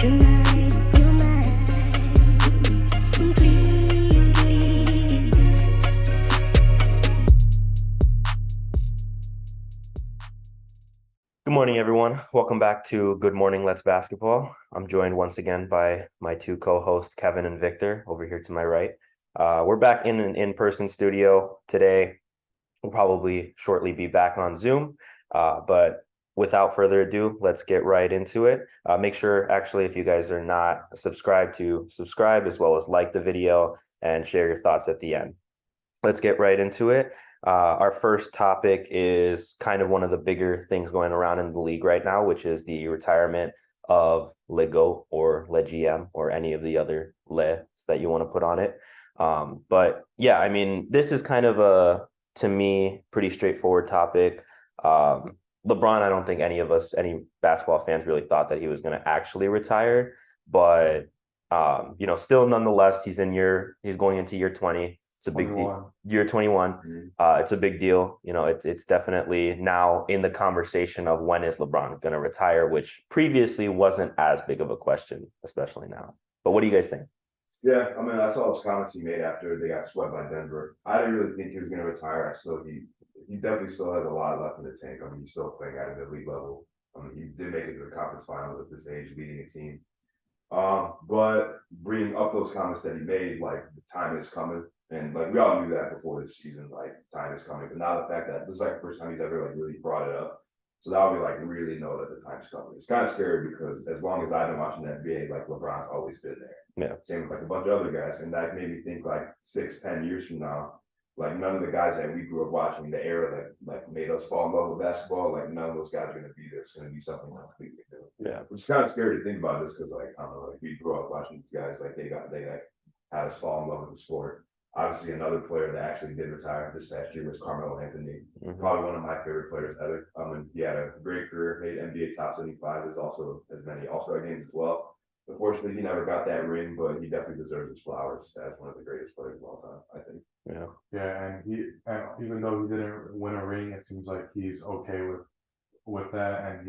Good morning, everyone. Welcome back to Good Morning Let's Basketball. I'm joined once again by my two co-hosts, Kevin and Victor, over here to my right. We're back in an in-person studio today. We'll probably shortly be back on Zoom, but without further ado, let's get right into it. Make sure, actually, if you guys are not subscribed, to subscribe, as well as like the video and share your thoughts at the end. Let's get right into it. Our first topic is kind of one of the bigger things going around in the league right now, which is the retirement of Le GOAT or Le GM or any of the other Les that you want to put on it. But yeah, I mean, this is kind of a, to me, pretty straightforward topic. LeBron, I don't think any of us, any basketball fans, really thought that he was going to actually retire. But still, nonetheless, he's going into year 20. It's a big deal. Year 21. Mm-hmm. It's a big deal. It's definitely now in the conversation of when is LeBron going to retire, which previously wasn't as big of a question, especially now. But what do you guys think? Yeah, I mean, I saw those comments he made after they got swept by Denver. I didn't really think he was going to retire. He definitely still has a lot left in the tank. I mean, he's still playing at the elite level. I mean, he did make it to the conference finals at this age, leading a team. But bringing up those comments that he made, like the time is coming. And like we all knew that before this season, like time is coming. But now the fact that this is like the first time he's ever like really brought it up. So now we like really know that the time's coming. It's kind of scary because as long as I've been watching the NBA, like LeBron's always been there. Yeah. Same with like a bunch of other guys. And that made me think like 6-10 years from now, like none of the guys that we grew up watching, the era that like made us fall in love with basketball, like none of those guys are gonna be there. It's gonna be something completely new. Yeah. Which is kind of scary to think about this because like I don't know, like we grew up watching these guys, like they like had us fall in love with the sport. Obviously, another player that actually did retire this past year was Carmelo Anthony. Mm-hmm. Probably one of my favorite players ever. He had a great career, made NBA top 75. There's also as many All-Star games as well. Unfortunately, he never got that ring, but he definitely deserves his flowers as one of the greatest players of all time, I think. Yeah, and even though he didn't win a ring, it seems like he's okay with that, and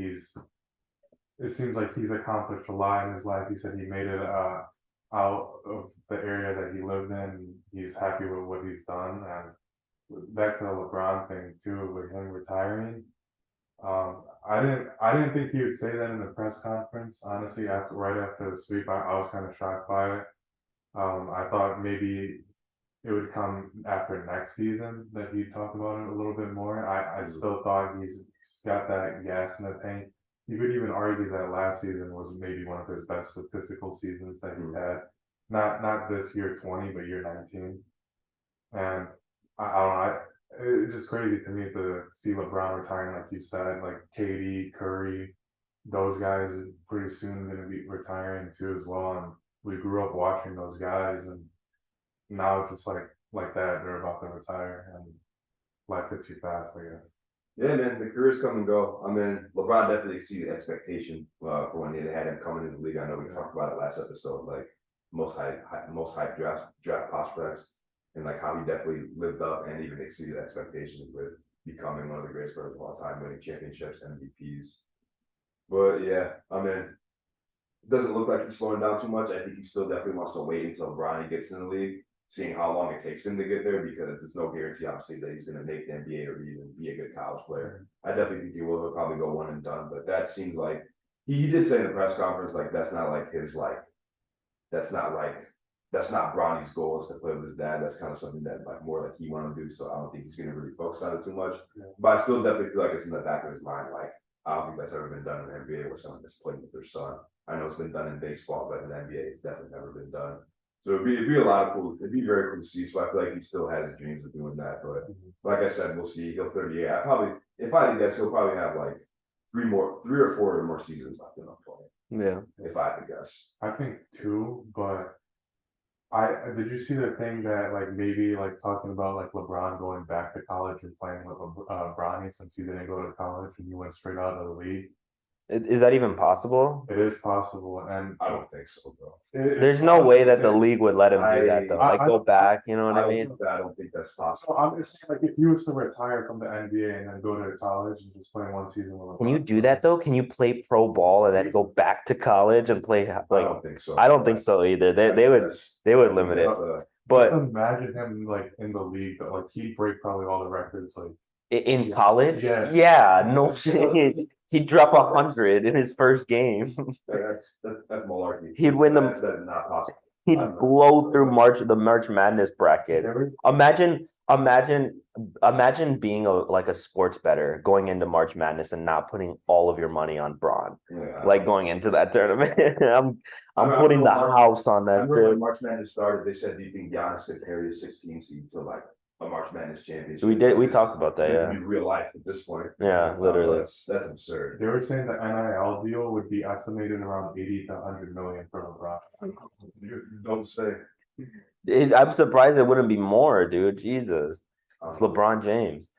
it seems like he's accomplished a lot in his life. He said he made it out of the area that he lived in. He's happy with what he's done. And back to the LeBron thing too, with him retiring. I didn't think he would say that in the press conference. Honestly, right after the sweep, I was kind of shocked by it. I thought maybe it would come after next season that he'd talk about it a little bit more. I still thought he's got that gas in the tank. You could even argue that last season was maybe one of his best statistical seasons that he had. Not this year 20, but year 19. And I don't know. It's just crazy to me to see LeBron retiring, like you said, like KD, Curry, those guys are pretty soon going to be retiring too as well. And we grew up watching those guys, and now just like that, they're about to retire, and life hits you fast, I guess. Yeah, man, the careers come and go. I mean, LeBron definitely exceeded expectation for when they had him coming in the league. I know we talked about it last episode, like most hype draft prospects, and like how he definitely lived up and even exceeded expectations with becoming one of the greatest players of all time, winning championships, MVPs. But yeah, I mean, it doesn't look like he's slowing down too much. I think he still definitely wants to wait until Bronny gets in the league, seeing how long it takes him to get there, because there's no guarantee, obviously, that he's going to make the NBA or even be a good college player. I definitely think he will. He'll probably go one and done, but that seems like he did say in the press conference, like that's not like his that's not Bronny's goal is to play with his dad. That's kind of something that like more like he want to do. So I don't think he's going to really focus on it too much. Yeah. But I still definitely feel like it's in the back of his mind. Like I don't think that's ever been done in the NBA where someone has played with their son. I know it's been done in baseball, but in the NBA, it's definitely never been done. So it'd be a lot of cool. It'd be very cool to see. So I feel like he still has dreams of doing that. But like I said, we'll see. He'll 38. If I guess, he'll probably have like 3 or 4 more seasons left in him playing. Yeah. If I had to guess. I think 2, but did you see the thing that like maybe like talking about like LeBron going back to college and playing with Bronny since he didn't go to college and he went straight out of the league? Is that even possible? It is possible, and I don't think so, bro. There's no way that the league would let him do that though. Like go back, you know what I mean? I don't think that's possible. So I'm just saying, like, if he was to retire from the NBA and then go to college and just play one season with Can you LeBron, do that though? Can you play pro ball and then go back to college and play I like? don't think so. I don't think so either. They would limit it. just But imagine him like in the league, though, like he'd break probably all the records. Like, in Yeah. college, Yeah. yeah, no shit. He'd drop 100 in his first game. That's malarkey. He'd win them. That's not possible. He'd blow through the March Madness bracket. Imagine being a sports bettor going into March Madness and not putting all of your money on Braun, Yeah. like going into that tournament. I'm I putting the remember house on I that. remember when March Madness started, they said, "Do you think Giannis could carry a 16 seed to like a March Madness championship?" We talked about that, yeah. In real life at this point. Yeah, literally. That's absurd. They were saying the NIL deal would be estimated around 80 to 100 million for LeBron. You don't say. I'm surprised it wouldn't be more, dude. Jesus, it's LeBron James.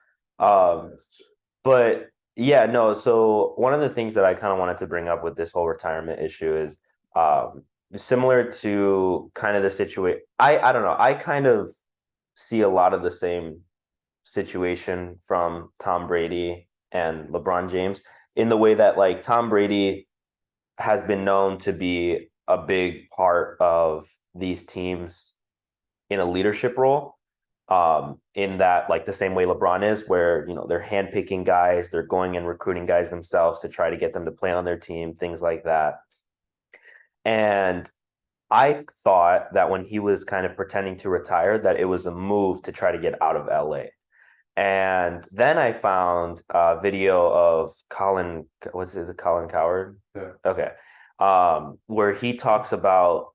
But yeah, no. So one of the things that I kind of wanted to bring up with this whole retirement issue is similar to kind of the situation. I don't know. I kind of see a lot of the same situation from Tom Brady and LeBron James in the way that like Tom Brady has been known to be a big part of these teams in a leadership role, in that like the same way LeBron is, where they're handpicking guys, they're going and recruiting guys themselves to try to get them to play on their team, things like that. And I thought that when he was kind of pretending to retire, that it was a move to try to get out of LA. And then I found a video of Colin, what's it, Colin Cowherd? Yeah. Okay. Where he talks about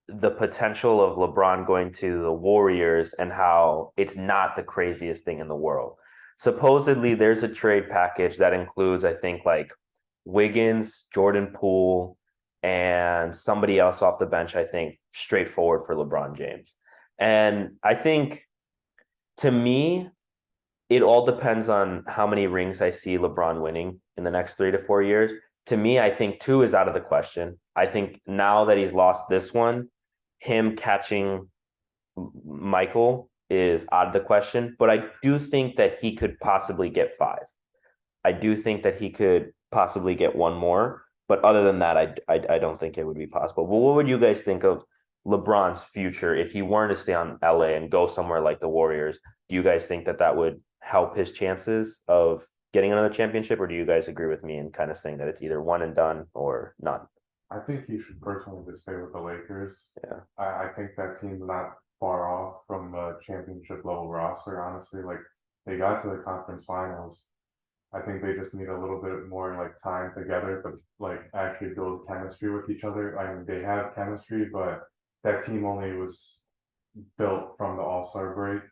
the potential of LeBron going to the Warriors and how it's not the craziest thing in the world. Supposedly, there's a trade package that includes, I think, like Wiggins, Jordan Poole, and somebody else off the bench, I think, straightforward for LeBron James. And I think, to me, it all depends on how many rings I see LeBron winning in the next 3 to 4 years. To me, I think 2 is out of the question. I think now that he's lost this one, him catching Michael is out of the question. But I do think that he could possibly get 5. I do think that he could possibly get 1 more. But other than that, I don't think it would be possible. But what would you guys think of LeBron's future if he weren't to stay on LA and go somewhere like the Warriors? Do you guys think that that would help his chances of getting another championship, or do you guys agree with me in kind of saying that it's either one and done or none? I think he should personally just stay with the Lakers. Yeah. I think that team's not far off from a championship level roster, honestly. Like, they got to the conference finals. I think they just need a little bit more like time together to like actually build chemistry with each other. I mean, they have chemistry, but that team only was built from the All-Star break.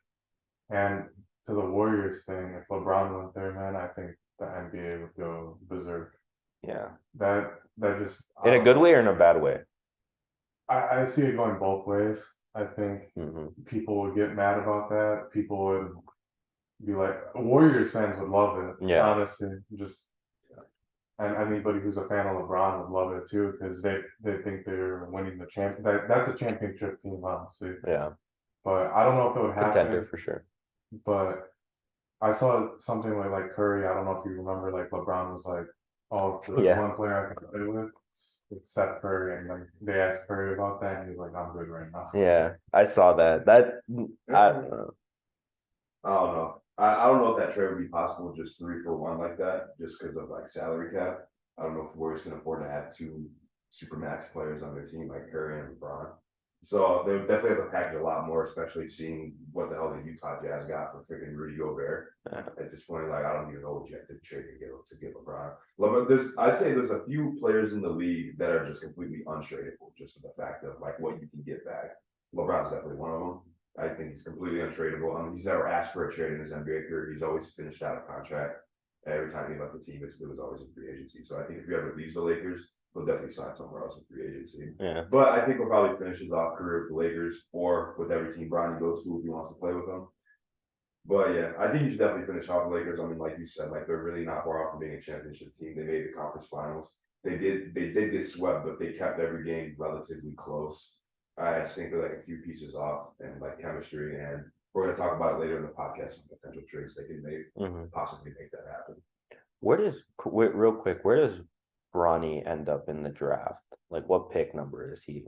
And to the Warriors thing, if LeBron went there, man, I think the NBA would go berserk. Yeah. That just In a good way or in a bad way? I see it going both ways. I think people would get mad about that. People would be like, Warriors fans would love it. Yeah. Honestly, and anybody who's a fan of LeBron would love it too, because they think they're winning the that's a championship team, honestly. Yeah. But I don't know if it would happen. Contender for sure. But I saw something like Curry. I don't know if you remember, like LeBron was like, "Oh, there's one player I can play with, it's Steph Curry," and like they asked Curry about that, and he was like, "I'm good right now." Yeah, I saw that. I don't know. I don't know if that trade would be possible, just 3 for 1 like that, just because of like salary cap. I don't know if Warriors can afford to have 2 supermax players on their team like Curry and LeBron. So they would definitely have to package a lot more, especially seeing what the hell the Utah Jazz got for freaking Rudy Gobert. At this point, like I don't even know what you have to trade to get LeBron. I'd say there's a few players in the league that are just completely untradeable, just for the fact of like what you can get back. LeBron's definitely one of them. I think he's completely untradeable. I mean, he's never asked for a trade in his NBA career. He's always finished out a contract. Every time he left the team, it was always in free agency. So I think if he ever leaves the Lakers, he'll definitely sign somewhere else in free agency. Yeah. But I think he'll probably finish his off career with the Lakers or with every team Bronny goes to if he wants to play with them. But yeah, I think you should definitely finish off the Lakers. I mean, like you said, like they're really not far off from being a championship team. They made the conference finals. They did get swept, but they kept every game relatively close. I just think they're like a few pieces off and like chemistry, and we're gonna talk about it later in the podcast, some potential trades they can possibly make that happen. Real quick, where does Bronny end up in the draft? Like, what pick number is he?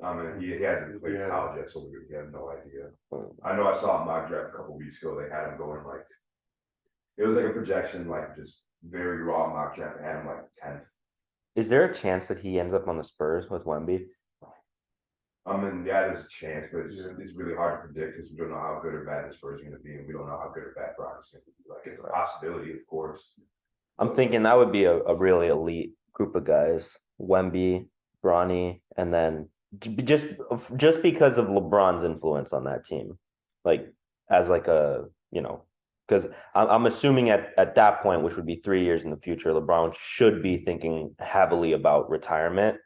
I mean, he hasn't played college yet, so we have no idea. I know I saw a mock draft a couple weeks ago. They had him going like, it was like a projection, like just very raw mock draft. They had him like 10th. Is there a chance that he ends up on the Spurs with Wemby? I mean, yeah, there's a chance, but it's really hard to predict because we don't know how good or bad the Spurs are going to be, and we don't know how good or bad Bronny's going to be. Like, it's a possibility, of course. I'm thinking that would be a really elite group of guys. Wemby, Bronny, and then just because of LeBron's influence on that team, like as like a, because I'm assuming at that point, which would be 3 years in the future, LeBron should be thinking heavily about retirement,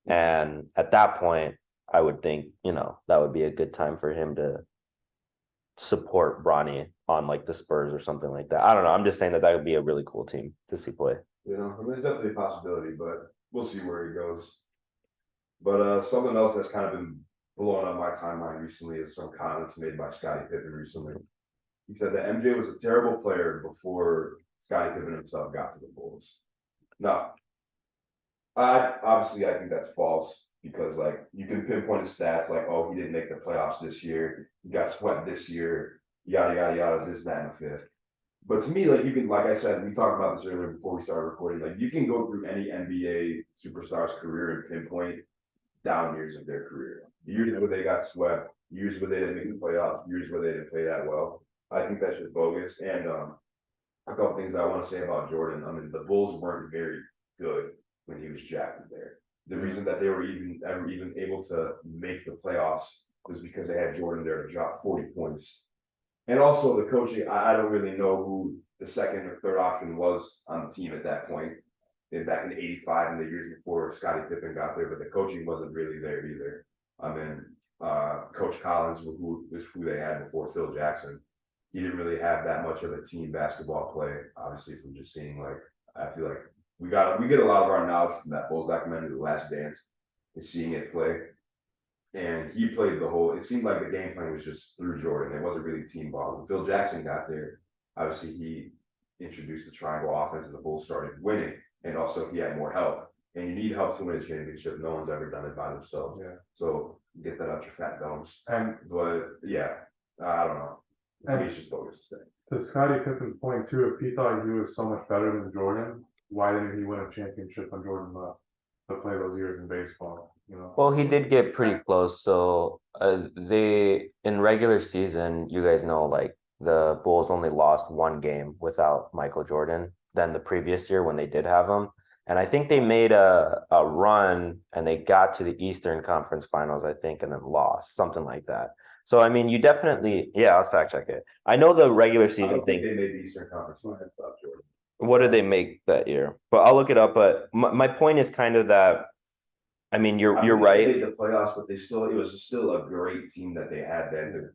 and at that point, I would think that would be a good time for him to support Bronny on like the Spurs or something like that. I don't know. I'm just saying that would be a really cool team to see play. I mean, it's definitely a possibility, but we'll see where he goes. But something else that's kind of been blowing up my timeline recently is some comments made by Scottie Pippen recently. He said that MJ was a terrible player before Scottie Pippen himself got to the Bulls. No, obviously I think that's false because like you can pinpoint his stats like, oh, he didn't make the playoffs this year, he got swept this year, yada yada yada, this, that, and the fifth. But to me, like you can, like I said, we talked about this earlier before we started recording. Like you can go through any NBA superstar's career and pinpoint down years of their career. Years where they got swept, years where they didn't make the playoffs, years where they didn't play that well. I think that's just bogus. And a couple things I want to say about Jordan. I mean, the Bulls weren't very good when he was drafted there. The reason that they were even able to make the playoffs was because they had Jordan there to drop 40 points. And also the coaching, I don't really know who the second or third option was on the team at that point. Back in '85 and the years before Scottie Pippen got there, but the coaching wasn't really there either. I mean, Coach Collins, who they had before Phil Jackson, he didn't really have that much of a team basketball play. Obviously, from just seeing like, I feel like we get a lot of our knowledge from that Bulls documentary, The Last Dance, and seeing it play. And he played the whole. It seemed like the game plan was just through Jordan. It wasn't really team ball. When Phil Jackson got there, obviously he introduced the triangle offense, and the Bulls started winning. And also he had more help. And you need help to win a championship. No one's ever done it by themselves. Yeah. So get that out your fat domes. But yeah, I don't know. To me, it's just bogus. To Scottie Pippen's point too, if he thought he was so much better than Jordan, why didn't he win a championship when Jordan left to play those years in baseball? Well, he did get pretty close. So they in regular season, you guys know, like the Bulls only lost one game without Michael Jordan than the previous year when they did have him. And I think they made a run and they got to the Eastern Conference Finals, I think, and then lost, something like that. So, I mean, you definitely, I'll fact check it. I know the regular season thing. They made the Eastern Conference Finals without Jordan. What did they make that year? But I'll look it up. But my point is kind of that, I mean, you're right. They made the playoffs, but it was still a great team that they had then.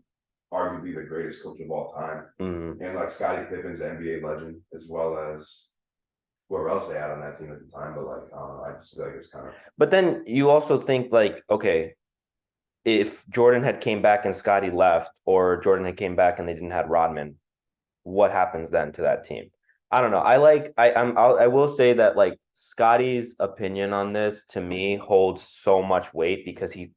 Arguably the greatest coach of all time. Mm-hmm. And like Scottie Pippen's an NBA legend, as well as whoever else they had on that team at the time. But like, I just feel like it's kind of. But then you also think like, okay, if Jordan had came back and Scottie left, or Jordan had came back and they didn't have Rodman, what happens then to that team? I don't know. I will say that like Scottie's opinion on this to me holds so much weight because he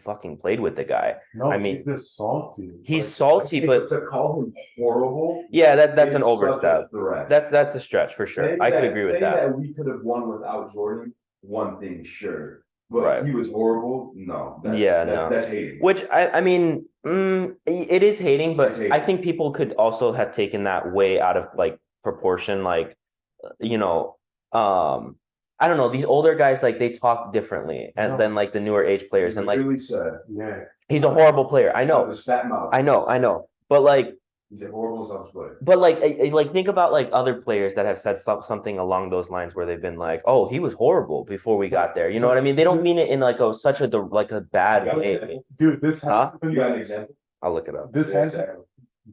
fucking played with the guy. No, I mean, he's just salty. He's salty, but to call him horrible. Yeah, that's an overstep. That's a stretch for sure. I could agree with that. We could have won without Jordan. One thing, sure. But he was horrible. No. That's hating. Which I mean, it is hating, but I think people could also have taken that way out of like proportion. Like, I don't know. These older guys, like they talk differently, and then like the newer age players, and like he's a horrible player. I know. I know. But like. He's a horrible self-player. But like think about like other players that have said something along those lines where they've been like, "Oh, he was horrible before we got there." You know what I mean? They don't mean it in like such a bad way. Dude, this has you got an example? I'll look it up. This has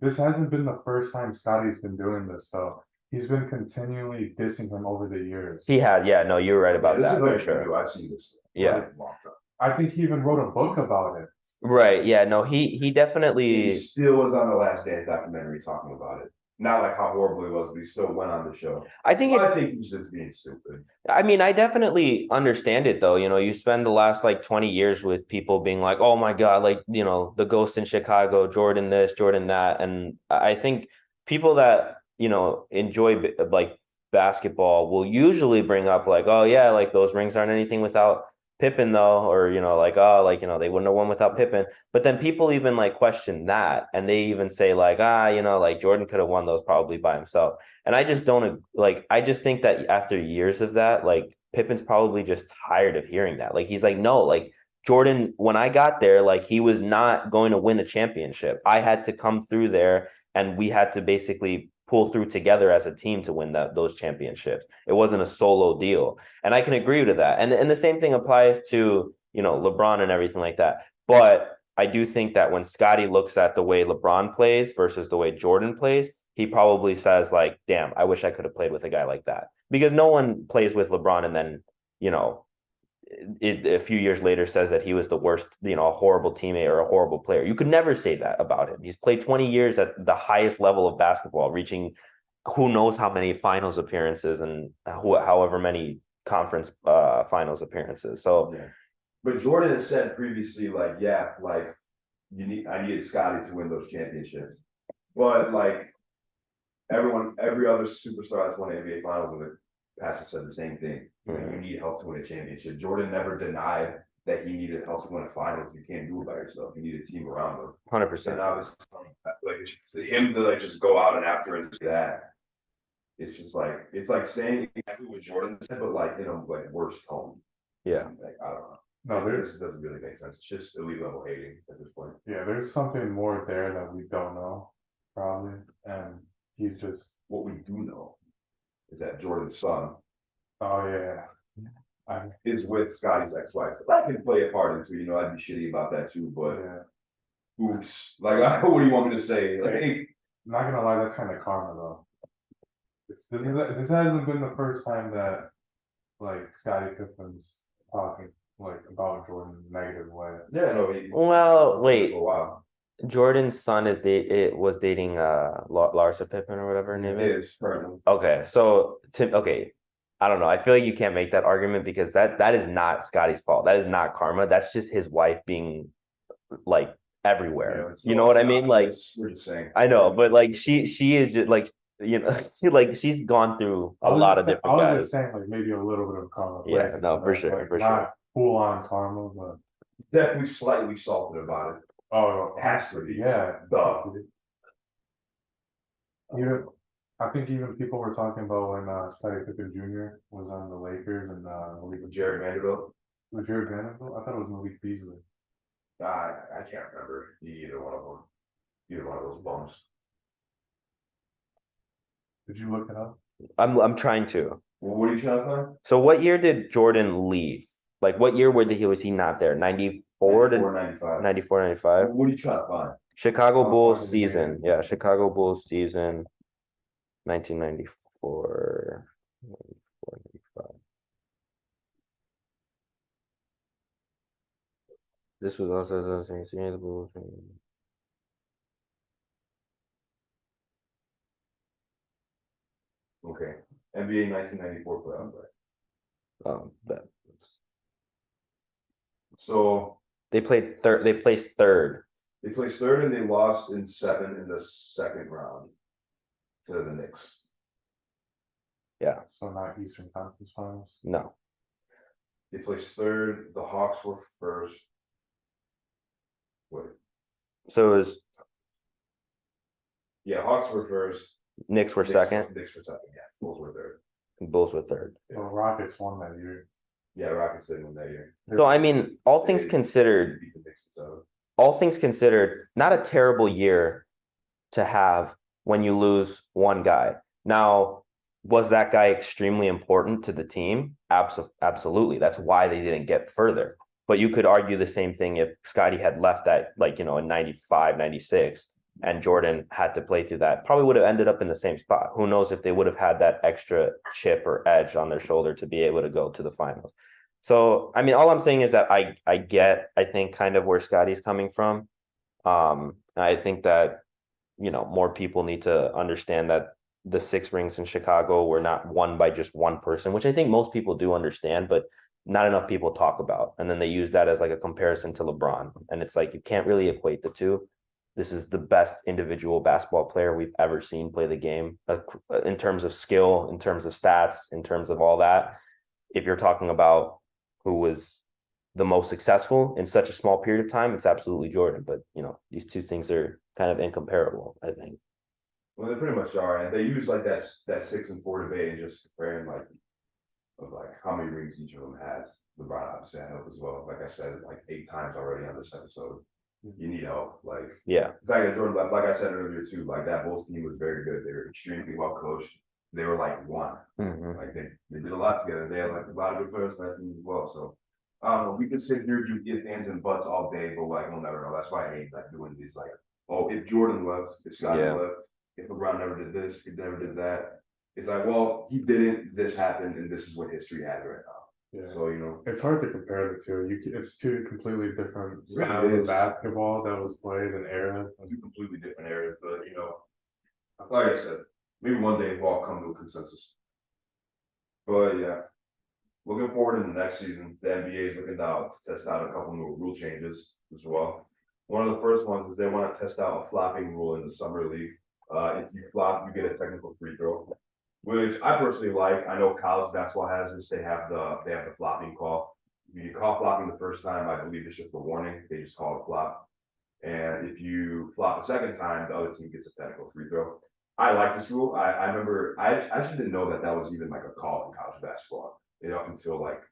this hasn't been the first time Scotty's been doing this though. He's been continually dissing him over the years. He had, yeah, no, you're right about this that is for like sure. I've seen this Yeah. a long time. I think he even wrote a book about it. Right. Yeah. No, he definitely. He still was on the Last Dance documentary talking about it. Not like how horrible it was, but he still went on the show. I think he's just being stupid. I mean, I definitely understand it though. You know, you spend the last like 20 years with people being like, "Oh my God, like, you know, the ghost in Chicago, Jordan this, Jordan that." And I think people that, you know, enjoy like basketball will usually bring up like, "Oh yeah, like those rings aren't anything without Pippen though," or you know, like, "Oh, like, you know, they wouldn't have won without Pippen." But then people even like question that and they even say like, "Ah, you know, like Jordan could have won those probably by himself." And I just don't like, I just think that after years of that, like Pippen's probably just tired of hearing that. Like, he's like, no, like Jordan, when I got there, like he was not going to win a championship. I had to come through there and we had to basically pull through together as a team to win those championships. It wasn't a solo deal. And I can agree to that. And the same thing applies to, you know, LeBron and everything like that. But I do think that when Scotty looks at the way LeBron plays versus the way Jordan plays, he probably says like, damn, I wish I could have played with a guy like that. Because no one plays with LeBron and then, you know, a few years later says that he was the worst, you know, a horrible teammate or a horrible player. You could never say that about him. He's played 20 years at the highest level of basketball, reaching who knows how many finals appearances and however many conference finals appearances. So, yeah. But Jordan has said previously, like, yeah, like I needed Scotty to win those championships. But like every other superstar that's won the NBA finals in the past has said the same thing. Mm-hmm. You need help to win a championship. Jordan never denied that he needed help to win a finals. You can't do it by yourself. You need a team around him. 100%. And obviously, like him to like just go out and after and say that. It's just like it's like saying exactly what Jordan said, but like like worse tone. Yeah. Like I don't know. No, this doesn't really make sense. It's just elite level hating at this point. Yeah, there's something more there that we don't know, probably, and he's just. What we do know is that Jordan's son. Oh yeah. Is with Scotty's ex-wife. That can play a part into, I'd be shitty about that too, but yeah. Oops. Like, what do you want me to say? Like, I'm not gonna lie, that's kind of karma though. This hasn't been the first time that like Scottie Pippen's talking like about Jordan in a negative way. Yeah, no. Well, wait. Jordan's son was dating Larsa Pippen or whatever her name is. Currently. Okay, so I don't know. I feel like you can't make that argument because that is not Scotty's fault. That is not karma. That's just his wife being like everywhere. Yeah, you know what I mean? Like we're just saying. I know, but like she is just like like she's gone through a lot of different guys. I was just saying like maybe a little bit of karma. Yeah, no, for sure, like, for not sure. Full on karma, but definitely slightly salted about it. Oh, it has to be. Yeah. Duh. I think even people were talking about when Scottie Pippen Jr. was on the Lakers and with Jared Vanderbilt. With Jared Vanderbilt? I thought it was Malik Beasley. I can't remember either one of them. Either one of those bums. Did you look it up? I'm trying to. Well, what are you trying to find? So what year did Jordan leave? Like what year was he not there? 94 to 95. 94, 95? What are you trying to find? Chicago Bulls season. Yeah, Chicago Bulls season 1994. 94, 95. This was also the Bulls. Okay. NBA 1994 playoff, right? So they played third. They placed third. They placed third, and they lost in 7 in the second round to the Knicks. Yeah. So not Eastern Conference Finals. No. They placed third. The Hawks were first. Wait. So it was. Yeah, Hawks were first. Knicks were second. Knicks were second. Yeah, Bulls were third. Bulls were third. Yeah. Well, Rockets won that year. Yeah, Rockets didn't win that year. So I mean, all things considered, not a terrible year to have when you lose one guy. Now, was that guy extremely important to the team? Absolutely. That's why they didn't get further. But you could argue the same thing if Scotty had left that, like, in 95, 96. and Jordan had to play through that, probably would have ended up in the same spot. Who knows if they would have had that extra chip or edge on their shoulder to be able to go to the finals. So, I mean, all I'm saying is that I think kind of where Scotty's coming from. I think that, more people need to understand that the 6 rings in Chicago were not won by just one person, which I think most people do understand, but not enough people talk about. And then they use that as like a comparison to LeBron. And it's like, you can't really equate the two. This is the best individual basketball player we've ever seen play the game in terms of skill, in terms of stats, in terms of all that. If you're talking about who was the most successful in such a small period of time, it's absolutely Jordan. But, these two things are kind of incomparable, I think. Well, they pretty much are, and they use like that 6 and 4 debate and just comparing like how many rings each of them has. LeBron obviously had help as well. Like I said, like 8 times already on this episode. You need help. Like, yeah, the fact that Jordan left, like I said earlier too, like that Bulls team was very good. They were extremely well coached. They were like one. Like they did a lot together. They had like a lot of good players on that team as well. So I don't know. We could sit here do if ands and buts all day, but like we'll never know. That's why I hate like doing these like, oh, if Jordan left, if Scotty left, if LeBron never did this, he never did that. It's like, well, he didn't. This happened, and this is what history has right now. Yeah. So it's hard to compare the two. It's two completely different Really styles of is. basketball that was played in eras. two completely different areas, but like I said, maybe one day we'll all come to a consensus. But yeah, looking forward to the next season. The NBA is looking out to test out a couple new rule changes as well. One of the first ones is they want to test out a flopping rule in the summer league. If you flop, you get a technical free throw, which I personally like. I know college basketball has this. They have the flopping call. If you call flopping the first time, I believe it's just a warning. They just call it flop. And if you flop a second time, the other team gets a technical free throw. I like this rule. I remember I actually didn't know that was even like a call in college basketball. Up until like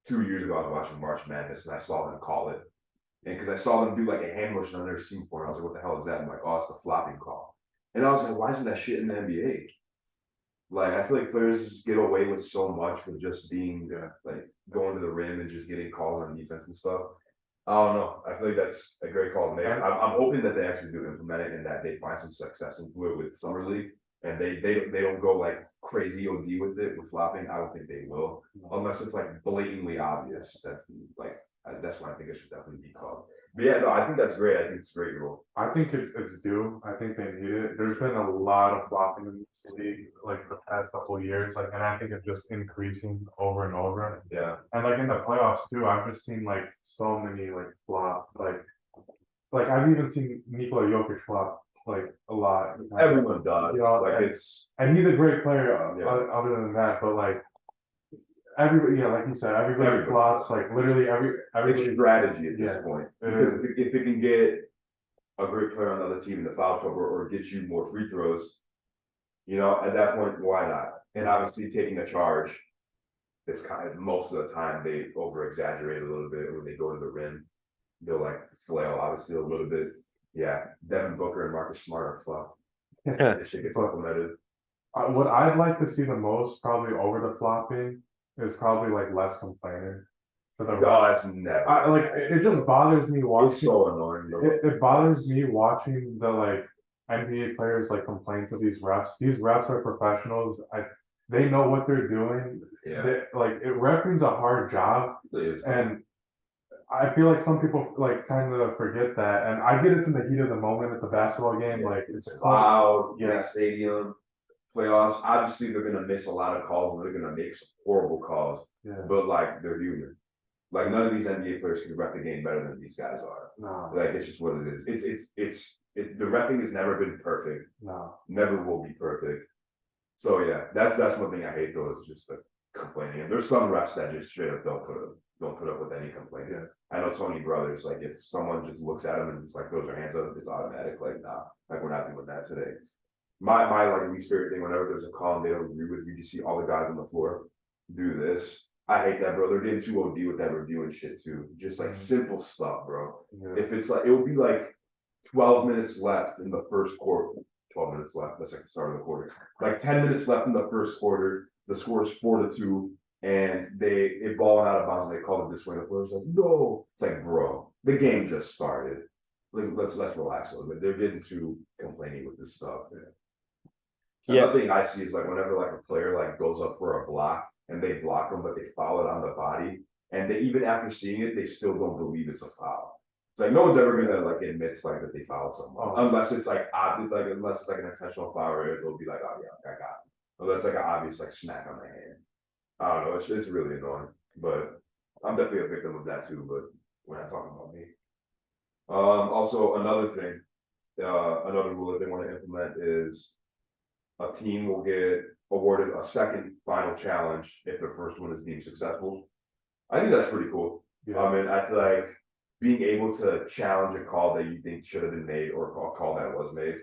2 years ago, I was watching March Madness and I saw them call it. And because I saw them do like a hand motion I've never seen before, I was like, what the hell is that? I'm like, oh, it's the flopping call. And I was like, why isn't that shit in the NBA? Like, I feel like players just get away with so much with just being like going to the rim and just getting calls on defense and stuff. I don't know. I feel like that's a great call to make. I'm hoping that they actually do implement it and that they find some success into it with summer league, and they don't go like crazy OD with it with flopping. I don't think they will, unless it's like blatantly obvious. That's when I think it should definitely be called. But yeah, no, I think that's great. I think it's a great rule. I think it's due. I think they need it. There's been a lot of flopping in this league like the past couple of years, and I think it's just increasing over and over. Yeah. And like in the playoffs too, I've just seen like so many like flops. Like I've even seen Nikola Jokic flop like a lot. Everyone does. And he's a great player other than that, but like everybody, like you said, everybody flops. Like literally everybody. It's strategy at this point, because if it can get a great player on the other team in the foul trouble or get you more free throws, at that point, why not? And obviously taking a charge, it's kind of most of the time they over exaggerate a little bit when they go to the rim. They'll like flail obviously a little bit. Yeah, Devin Booker and Marcus Smart are flop. This shit gets implemented. What I'd like to see the most, probably over the flopping, is probably like less complaining. For the refs. Never. It just bothers me watching. It's so annoying. It bothers me watching the like NBA players like complain to these refs. These refs are professionals. They know what they're doing. Yeah. Refereeing's a hard job, and I feel like some people like kind of forget that. And I get it's in the heat of the moment at the basketball game. Yeah. Like it's loud. Yeah, stadium. Playoffs, obviously they're gonna miss a lot of calls and they're gonna make some horrible calls. Yeah. But like they're human. Like none of these NBA players can ref the game better than these guys are. No. Like it's just what it is. The refing has never been perfect. No. Never will be perfect. So yeah, that's one thing I hate though, is just the complaining. And there's some refs that just straight up don't put up with any complaining. Yeah. I know Tony Brothers, like if someone just looks at him and just like throws their hands up, it's automatic. Like nah, like we're not doing that today. My like least favorite thing, whenever there's a call and they don't agree with you, you see all the guys on the floor do this. I hate that, bro. They're getting too OD with that review and shit too. Just like simple stuff, bro. Yeah. If it's like, it will be like 12 minutes left in the first quarter. 12 minutes left. That's like the start of the quarter. Like 10 minutes left in the first quarter. The score is 4-2, and they balling out of bounds. And they call it this way. The player's like, no. It's like, bro, the game just started. let's relax a little bit. They're getting too complaining with this stuff. Yeah. Another thing I see is like whenever like a player like goes up for a block and they block them, but they foul it on the body, and they even after seeing it, they still don't believe it's a foul. It's like no one's ever gonna like admit like that they fouled someone unless it's like obvious, like unless it's like an intentional foul, or they'll be like, oh yeah, I got it. Or that's like an obvious like smack on the hand. I don't know. It's really annoying, but I'm definitely a victim of that too. But we're not talking about me. Also another thing, another rule that they want to implement is a team will get awarded a second final challenge if the first one is deemed successful. I think that's pretty cool. Yeah. I mean, I feel like being able to challenge a call that you think should have been made or a call that was made,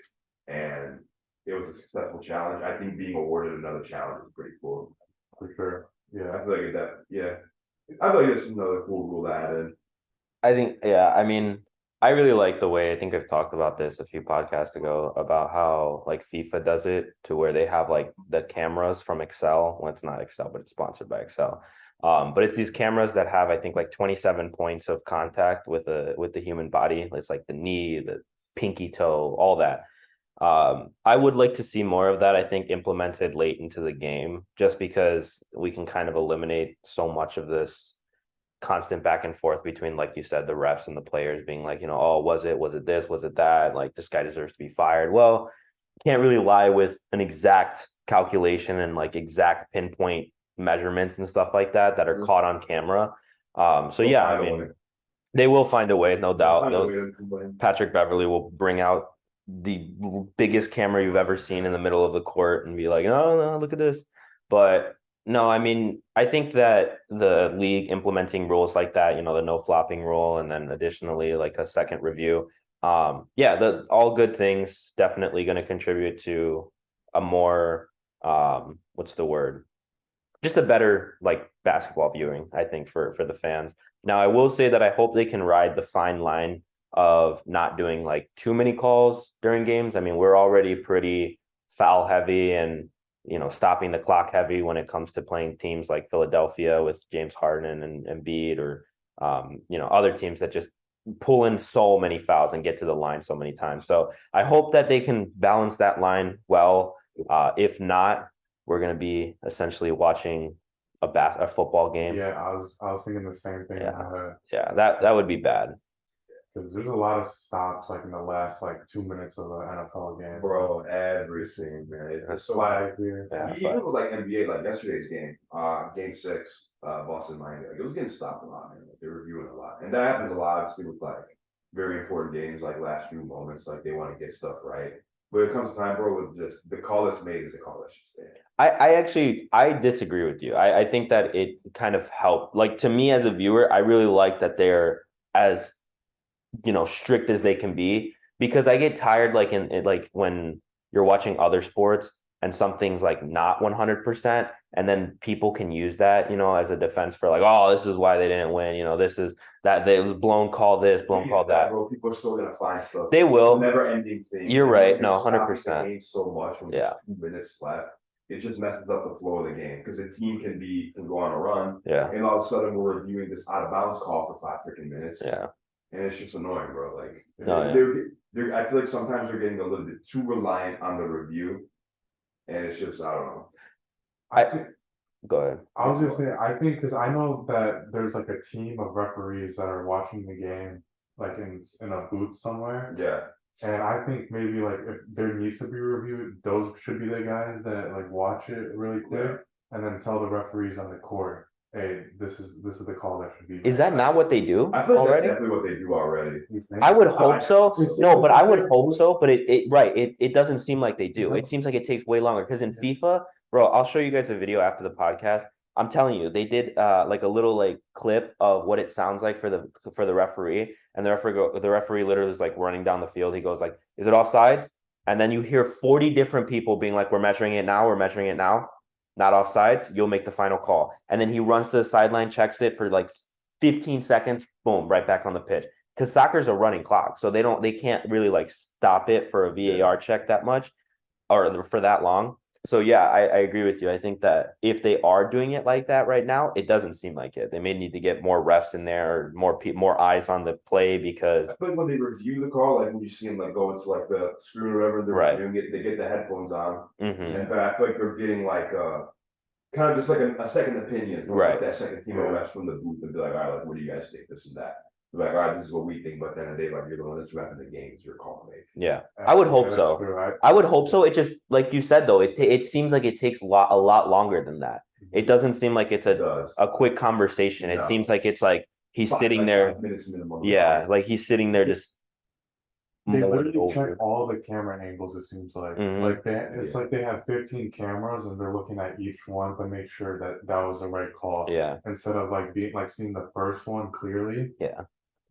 and it was a successful challenge. I think being awarded another challenge is pretty cool. For sure. Yeah. I feel like that. Yeah, I feel like it's another cool rule to add in. I think, yeah, I mean, I really like the way, I think I've talked about this a few podcasts ago about how like FIFA does it to where they have like the cameras from Excel. Well, it's not Excel, but it's sponsored by Excel. But it's these cameras that have, I think, like 27 points of contact with the human body. It's like the knee, the pinky toe, all that. I would like to see more of that, I think, implemented late into the game, just because we can kind of eliminate so much of this constant back and forth between, like you said, the refs and the players being like, oh, was it this, was it that, like this guy deserves to be fired. Well, can't really lie with an exact calculation and like exact pinpoint measurements and stuff like that are caught on camera. So yeah, I mean, they will find a way, no doubt. Patrick Beverley will bring out the biggest camera you've ever seen in the middle of the court and be like, no, look at this. But no, I mean, I think that the league implementing rules like that, the no flopping rule, and then additionally like a second review, the all good things, definitely going to contribute to a more what's the word? Just a better like basketball viewing, I think, for the fans. Now, I will say that I hope they can ride the fine line of not doing like too many calls during games. I mean, we're already pretty foul heavy and stopping the clock heavy when it comes to playing teams like Philadelphia with James Harden and Embiid, or other teams that just pull in so many fouls and get to the line so many times. So I hope that they can balance that line well. If not, we're going to be essentially watching a football game. Yeah, I was thinking the same thing. Yeah, that would be bad. Because there's a lot of stops like in the last like 2 minutes of an NFL game. Bro, everything, man. It's so flag here. Yeah, even with like NBA, like yesterday's game, game 6, Boston Miami, like, it was getting stopped a lot, man. Like, they're reviewing a lot. And that happens a lot, obviously, with like very important games, like last few moments, like they want to get stuff right. But it comes to time, bro, with just the call that's made is the call that should stay. I disagree with you. I think that it kind of helped. Like, to me as a viewer, I really like that they're as strict as they can be, because I get tired like in like when you're watching other sports and something's like not 100%, and then people can use that as a defense for like, oh, this is why they didn't win, this is that they was blown call this, blown call that. Bro, people are still gonna find stuff. They will. Never ending thing. You're right. No, 100%. So much when there's 2 minutes left, it just messes up the flow of the game, because the team can go on a run. Yeah. And all of a sudden we're reviewing this out of bounds call for 5 freaking minutes. Yeah. And it's just annoying, bro. Like, yeah. I feel like sometimes they're getting a little bit too reliant on the review, and it's just, I don't know. Go ahead. I was gonna say, I think, because I know that there's like a team of referees that are watching the game, like in a booth somewhere. Yeah. And I think maybe like if there needs to be a review, those should be the guys that like watch it really quick and then tell the referees on the court, hey, this is the call that should be. Is that not what they do? I feel like already? that's definitely what they do already. I would hope so. No, but I would hope so. But it doesn't seem like they do. It seems like it takes way longer, because in FIFA, bro, I'll show you guys a video after the podcast. I'm telling you, they did like a little like clip of what it sounds like for the referee, and the referee literally is like running down the field. He goes like, "Is it offsides?" And then you hear 40 different people being like, "We're measuring it now. We're measuring it now. Not offsides. You'll make the final call." And then he runs to the sideline, checks it for like 15 seconds. Boom, right back on the pitch. Because soccer's a running clock, so they can't really like stop it for a VAR check that much, or for that long. So yeah, I agree with you. I think that if they are doing it like that right now, it doesn't seem like it. They may need to get more refs in there, or more eyes on the play, I because feel like when they review the call, like when you see them like go into like the screen or whatever, they're right. reviewing it, they get the headphones on, Mm-hmm. and but I feel like they're getting like kind of just like a second opinion from like Right. that second team of refs from the booth and be like, all right, like what do you guys think, this and that. They're like, all right, this is what we think, but then the day like you're the one that's ref in the game, it's your call to make. Yeah, I would hope that's so. true. I would hope so. It just, like you said though, it seems like it takes a lot longer than that. It doesn't seem like it's It does. a quick conversation. It No. seems like it's like he's sitting Like there. 5 minutes minimum. Yeah, like he's sitting there just They mulling literally check over. all the camera angles, it seems like. Mhm. Like it's like they have 15 cameras and they're looking at each one to make sure that that was the right call. Yeah, Instead of like being like seeing the first one clearly, yeah.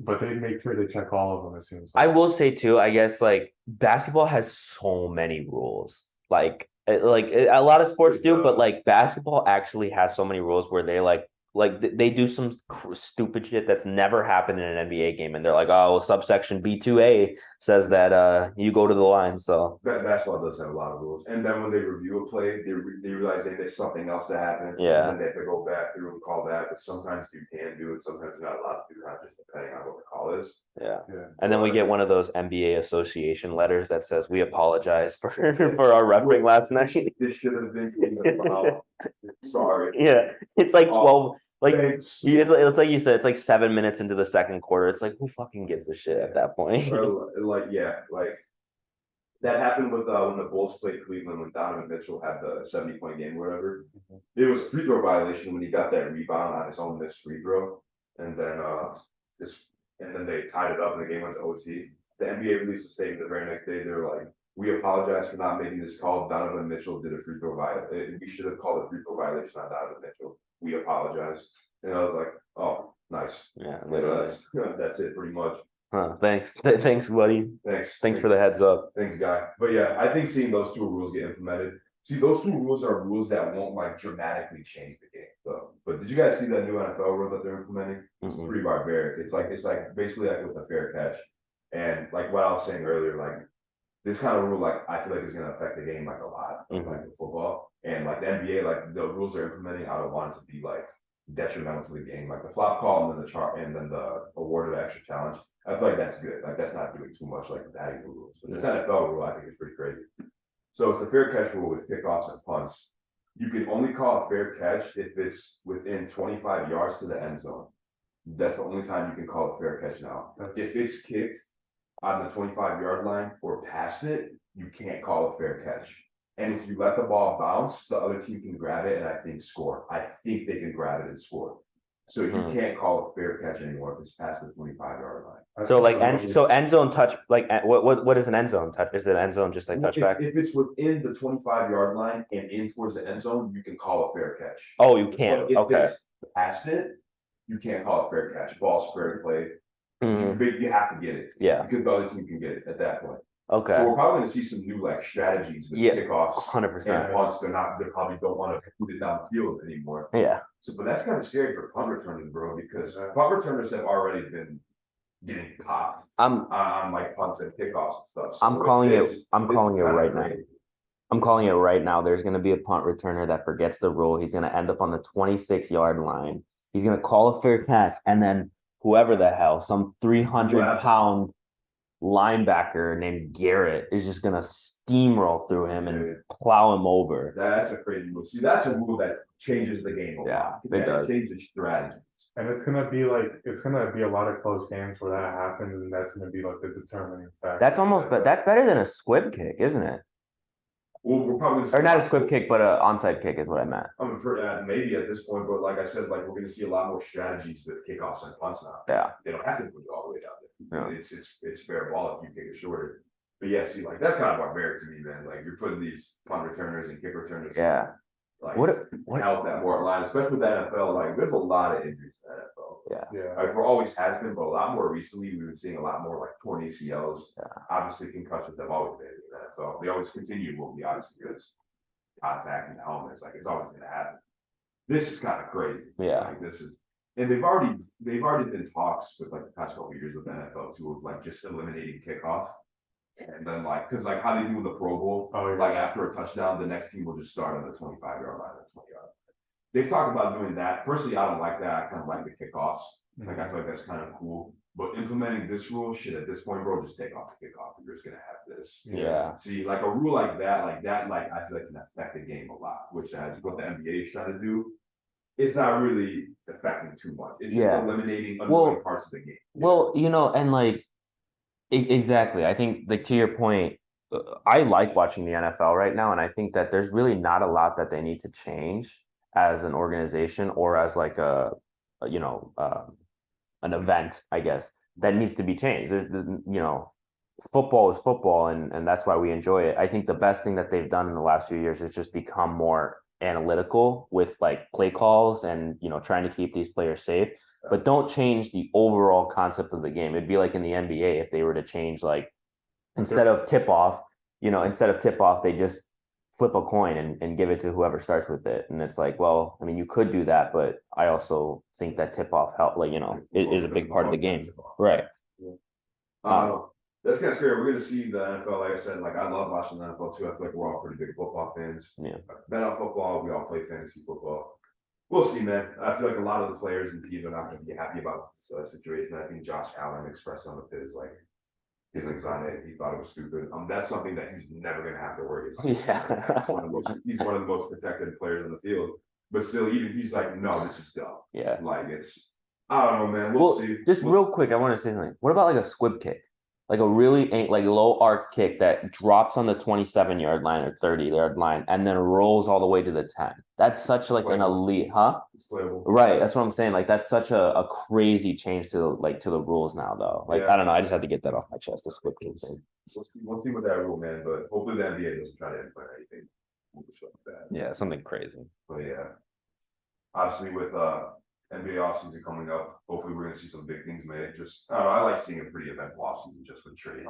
but they make sure they check all of them, it seems I like. will say too, I guess like basketball has so many rules. A lot of sports do, but like basketball actually has so many rules where they do some stupid shit that's never happened in an NBA game, and they're like, oh, subsection B2A says that you go to the line. So Basketball does have a lot of rules, and then when they review a play, they realize they missed something else that happened, yeah, and then they have to go back through and call that. But sometimes you can do it, sometimes you're not allowed to do that, just depending on what the call is. yeah. Yeah. And then we get one of those NBA association letters that says we apologize for for our refereeing last night. This should have been sorry. Yeah, it's like 12. Like Thanks. it's like you said, it's like 7 minutes into the second quarter. It's like, who fucking gives a shit at that point? Or, like like that happened with when the Bulls played Cleveland when Donovan Mitchell had the 70-point game, or whatever. It was a free throw violation when he got that rebound on his own missed free throw, and then they tied it up and the game went to OT. The NBA released a statement the very next day. They were like, "We apologize for not making this call. Donovan Mitchell did a free throw violation. We should have called a free throw violation on Donovan Mitchell. We apologize." And I was like, "Oh, nice. Yeah, You know, literally. that's it, pretty much." Huh, thanks. Thanks, buddy. Thanks For the heads up. Thanks, guy. But yeah, I think seeing those two rules get implemented. See, those two rules are rules that won't like dramatically change the game. So, but did you guys see that new NFL rule that they're implementing? It's Mhm. pretty barbaric. It's like basically like with a fair catch. And like what I was saying earlier, like this kind of rule, like I feel like is gonna affect the game like a lot, like with football. And like the NBA, like the rules they're implementing, I don't want it to be like detrimental to the game. Like the flop call and then the chart and then the award of extra challenge. I feel like that's good. Like that's not doing too much like adding the rules. But this NFL rule, I think is pretty crazy. So it's the fair catch rule with kickoffs and punts. You can only call a fair catch if it's within 25 yards to the end zone. That's the only time you can call a fair catch now. If it's kicked on the 25-yard line or past it, you can't call a fair catch. And if you let the ball bounce, the other team can grab it and I think score. I think they can grab it and score. So you can't call a fair catch anymore if it's past the 25-yard line. So like end zone touch, like what is an end zone touch? Is it end zone just like touchback? If it's within the 25-yard line and in towards the end zone, you can call a fair catch. Oh, you can. But if Okay. it's past it, you can't call it fair catch. Ball's fair play. Mhm. You have to get it. Yeah. Because the other team can get it at that point. Okay. So we're probably going to see some new like strategies with kickoffs 100%. and punts. They probably don't want to put it down the field anymore. Yeah. So, but that's kind of scary for punt returners, bro, because punt returners have already been getting popped on like punts and kickoffs and stuff. So I'm calling it right now. crazy. I'm calling it right now. There's going to be a punt returner that forgets the rule. He's going to end up on the 26-yard line. He's going to call a fair catch, and then whoever the hell, some 300-pound linebacker named Garrett is just going to steamroll through him and plow him over. That's a crazy rule. See, that's a rule that changes the game a lot. It does. It changes strategies. And it's gonna be a lot of close games where that happens, and that's gonna be like the determining factor. That's better than a squib kick, isn't it? Well, we're probably Or not a squib kick, but an onside kick is what I meant. Maybe at this point, but like I said, like we're going to see a lot more strategies with kickoffs and punts now. Yeah, they don't have to put it all the way down there. Yeah. It's fair ball if you kick it shorter. But yeah, see, like that's kind of barbaric to me, man. Like you're putting these punt returners and kick returners. Yeah. Like what health at more line, especially with the NFL. Like there's a lot of injuries in the NFL. Yeah. Like for always has been, but a lot more recently we've been seeing a lot more like torn ACLs. Yeah. Obviously concussions have always been in the NFL. They always continue will be obviously because contact and helmets, like it's always gonna happen. This is kind of crazy. Yeah. Like this is, and they've already been talks with like the past couple of years with the NFL too of like just eliminating kickoff. And then because how they do with the Pro Bowl, Oh, yeah. like after a touchdown, the next team will just start on the 25-yard line or 20-yard. They've talked about doing that. Personally, I don't like that. I kind of like the kickoffs. Like I feel like that's kind of cool. But implementing this rule, shit, at this point, bro, just take off the kickoff. You're just gonna have this. Yeah. See, like a rule like that, I feel like can affect the game a lot, which is what the NBA is trying to do. It's not really affecting too much. It's just eliminating annoying parts of the game. Well, and like exactly. I think like to your point, I like watching the NFL right now, and I think that there's really not a lot that they need to change as an organization or as like an event, I guess, that needs to be changed. There's football is football, and that's why we enjoy it. I think the best thing that they've done in the last few years is just become more analytical with like play calls and trying to keep these players safe, but don't change the overall concept of the game. It'd be like in the NBA if they were to change, like instead of tip off, they just flip a coin and give it to whoever starts with it. And it's like, well, I mean, you could do that, but I also think that tip off help, it is a big part of the game. Right. That's kind of scary. We're going to see the NFL. Like I said, I love watching the NFL too. I feel like we're all pretty big football fans. Yeah. Bet on football. We all play fantasy football. We'll see, man. I feel like a lot of the players and teams are not going to be happy about the situation. I think Josh Allen expressed some of his anxiety. He thought it was stupid. That's something that he's never going to have to worry about. Yeah. He's one of the most protected players on the field. But still, even he's like, no, this is dumb. Yeah. I don't know, man. We'll see. Just real quick, I want to say something. What about like a squib kick? Like a really low arc kick that drops on the 27-yard line or 30-yard line and then rolls all the way to the 10. That's such like an elite, huh? It's playable. Right. That's what I'm saying. Like that's such a crazy change to the rules now, though. Like I don't know. I just had to get that off my chest. The squib kick thing. We'll see with that rule, man. But hopefully the NBA doesn't try to implement anything like that. Yeah, something crazy. But yeah, obviously with NBA offseason coming up, hopefully we're gonna see some big things made. Just I don't know, I like seeing a pretty eventful offseason just with trades.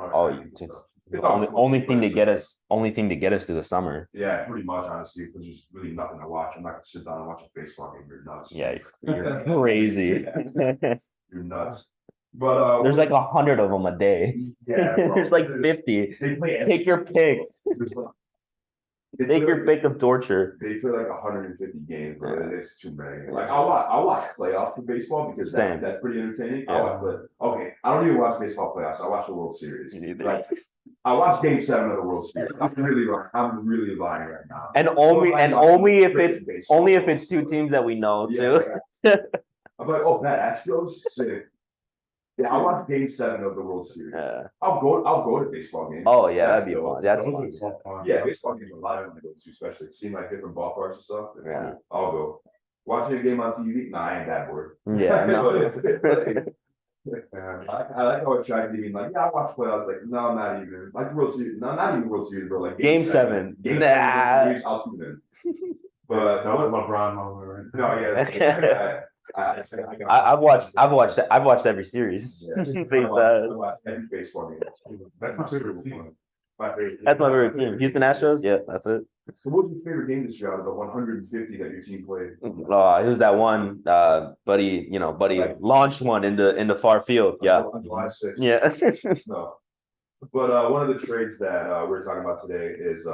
Only thing to get us through the summer. Yeah, pretty much honestly, because there's really nothing to watch. I'm not gonna sit down and watch a baseball game. You're nuts. Yeah, you're crazy. You're nuts. But there's like 100 of them a day. Yeah, there's like 50. Take your pick. Take your pick of torture. They play like 150 games, bro. It's too many. Like I'll watch playoffs for baseball because that's pretty entertaining. Yeah. Okay, I don't even watch baseball playoffs. I watch the World Series. Like I watched Game 7 of the World Series. I'm really lying right now. And only if it's two teams that we know too. Yeah. I'm like, oh, that Astros, sick. Yeah, I watched Game 7 of the World Series. I'll go to baseball games. Oh yeah, that'd be fun. That's fun. Yeah, baseball games are a lot of fun to go to, especially seeing like different ballparks and stuff. Yeah, I'll go. Watching a game on TV? Nah, I ain't that bored. Yeah, no. I like how it tried to be like, yeah, I watch playoffs. Like, no, not even. Like the World Series. No, not even World Series, bro. Like Game 7. Game 7 Series, I'll tune in. But that was LeBron moment, right? No, yeah. I've watched every series. I watch every baseball game. That's my favorite team. That's my favorite team. Houston Astros. Yeah, that's it. So what was your favorite game this year out of the 150 that your team played? It was that one, buddy. Buddy launched one in the far field. Yeah. July 6th. Yeah. No. But one of the trades that we're talking about today is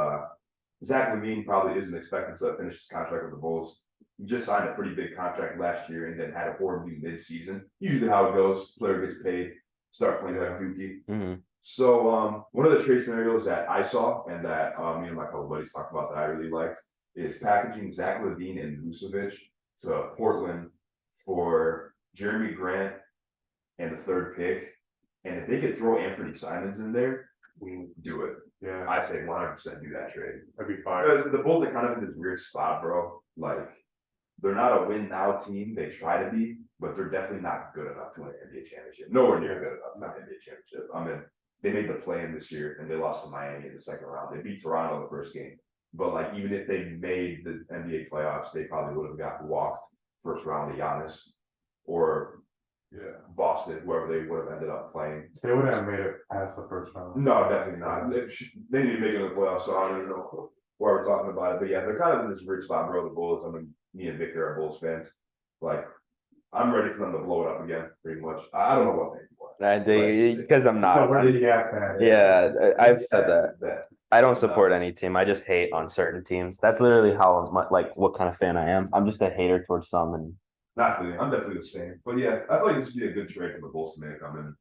Zach LaVine probably isn't expecting to finish his contract with the Bulls. He just signed a pretty big contract last year and then had a horribly mid-season. Usually how it goes, player gets paid, start playing like Dookie. Mm-hmm. So one of the trade scenarios that I saw and that me and my couple buddies talked about that I really liked is packaging Zach LaVine and Vucevic to Portland for Jeremy Grant and the third pick. And if they could throw Anthony Simons in there, we do it. Yeah, I say 100% do that trade. that'd be fine. Because the Bulls are kind of in this weird spot, bro. Like, they're not a win now team. They try to be, but they're definitely not good enough to win an NBA championship. Nowhere near good enough to win an NBA championship. I mean, they made the play-in this year and they lost to Miami in the second round. They beat Toronto the first game. But like, even if they made the NBA playoffs, they probably would have got walked first round to Giannis or Boston, whoever they would have ended up playing. They wouldn't have made it past the first round. No, definitely not. They need to make it in the playoffs, so I don't even know why we're talking about it. But yeah, they're kind of in this weird spot, bro. The Bulls. I mean, me and Victor are Bulls fans. Like, I'm ready for them to blow it up again, pretty much. I don't know what Because I'm So not. where do you at, man? Yeah, I've said that. That. I don't support any team. I just hate on certain teams. That's literally how like what kind of fan I am. I'm just a hater towards some, and Not feeling. I'm definitely the same. But yeah, I feel like this would be a good trade for the Bulls to make. I'm in.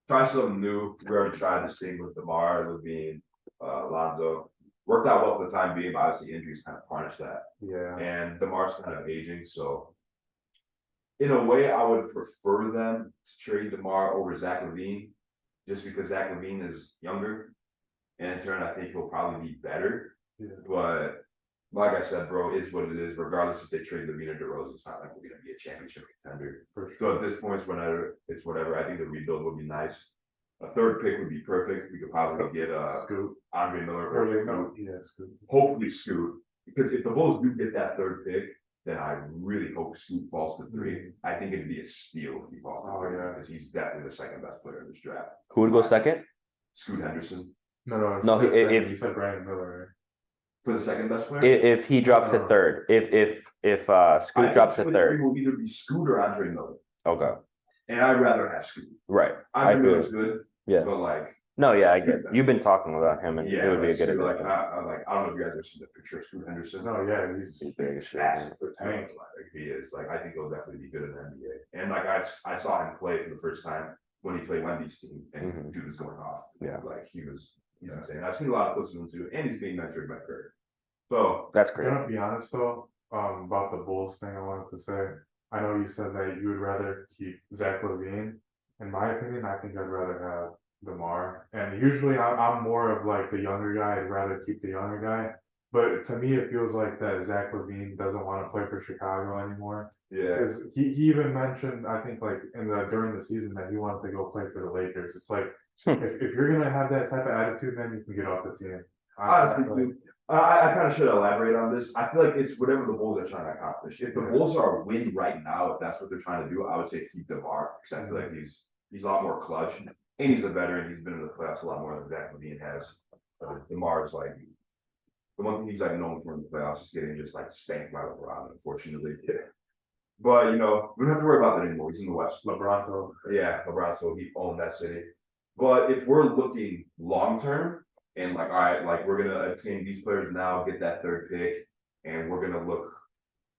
Try something new. We already tried this thing with DeMar, Levine, Lonzo. Worked out well for the time being, but obviously injuries kind of punished that. Yeah. And DeMar's kind of aging, so in a way, I would prefer them to trade DeMar over Zach LaVine, just because Zach LaVine is younger, and in turn, I think he'll probably be better. Yeah. But like I said, bro, is what it is. Regardless if they trade LaVine or DeRozan, it's not like we're gonna be a championship contender. For So at this point, it's whatever. I think the rebuild would be nice. A third pick would be perfect. We could probably get Scoot. Andre Miller Or or no, yeah, Scoot. hopefully Scoot. Because if the Bulls do get that third pick, then I really hope Scoot falls to 3. I think it'd be a steal if he falls to 3 yeah. because he's definitely the second best player in this draft. who would go second? Scoot Henderson No, you said second. if- You said Brandon Miller. for the second best player. If he drops to third, if Scoot drops to It third, will either be Scoot or Andre Miller, okay, and I'd rather have Scoot. right. I Andre feel Miller's it. good, Yeah. but like. No, yeah, I get it. You've been talking about him, and Yeah, it would be a good Scoot, addition. I don't know if you guys ever seen the picture of Scoot Henderson. No, yeah, he's He's big as shit. Massive for tank, like he is. Like I think he'll definitely be good in the NBA. And like I saw him play for the first time when he played Wendy's team, and Mhm. dude was going off. Yeah. Like he's insane. I've seen a lot of clips of him too, and he's being mentored by Curry. So That's great. gonna be honest though, about the Bulls thing I wanted to say. I know you said that you would rather keep Zach LaVine. In my opinion, I think I'd rather have DeMar. And usually I'm more of like the younger guy. I'd rather keep the younger guy. But to me, it feels like that Zach LaVine doesn't want to play for Chicago anymore. yeah, Because he even mentioned, I think, like during the season that he wanted to go play for the Lakers. It's like if you're gonna have that type of attitude, then you can get off the team. I kind of should elaborate on this. I feel like it's whatever the Bulls are trying to accomplish. If the Bulls are a win right now, if that's what they're trying to do, I would say keep DeMar because I feel like he's a lot more clutch and he's a veteran. He's been in the playoffs a lot more than Zach LaVine has. DeMar is like the one thing he's like known for in the playoffs is getting just like spanked by LeBron, unfortunately. But we don't have to worry about that anymore. He's in the West. LeBron, so LeBron, so he owned that city. But if we're looking long term and like, all right, like we're gonna obtain these players now, get that third pick, and we're gonna look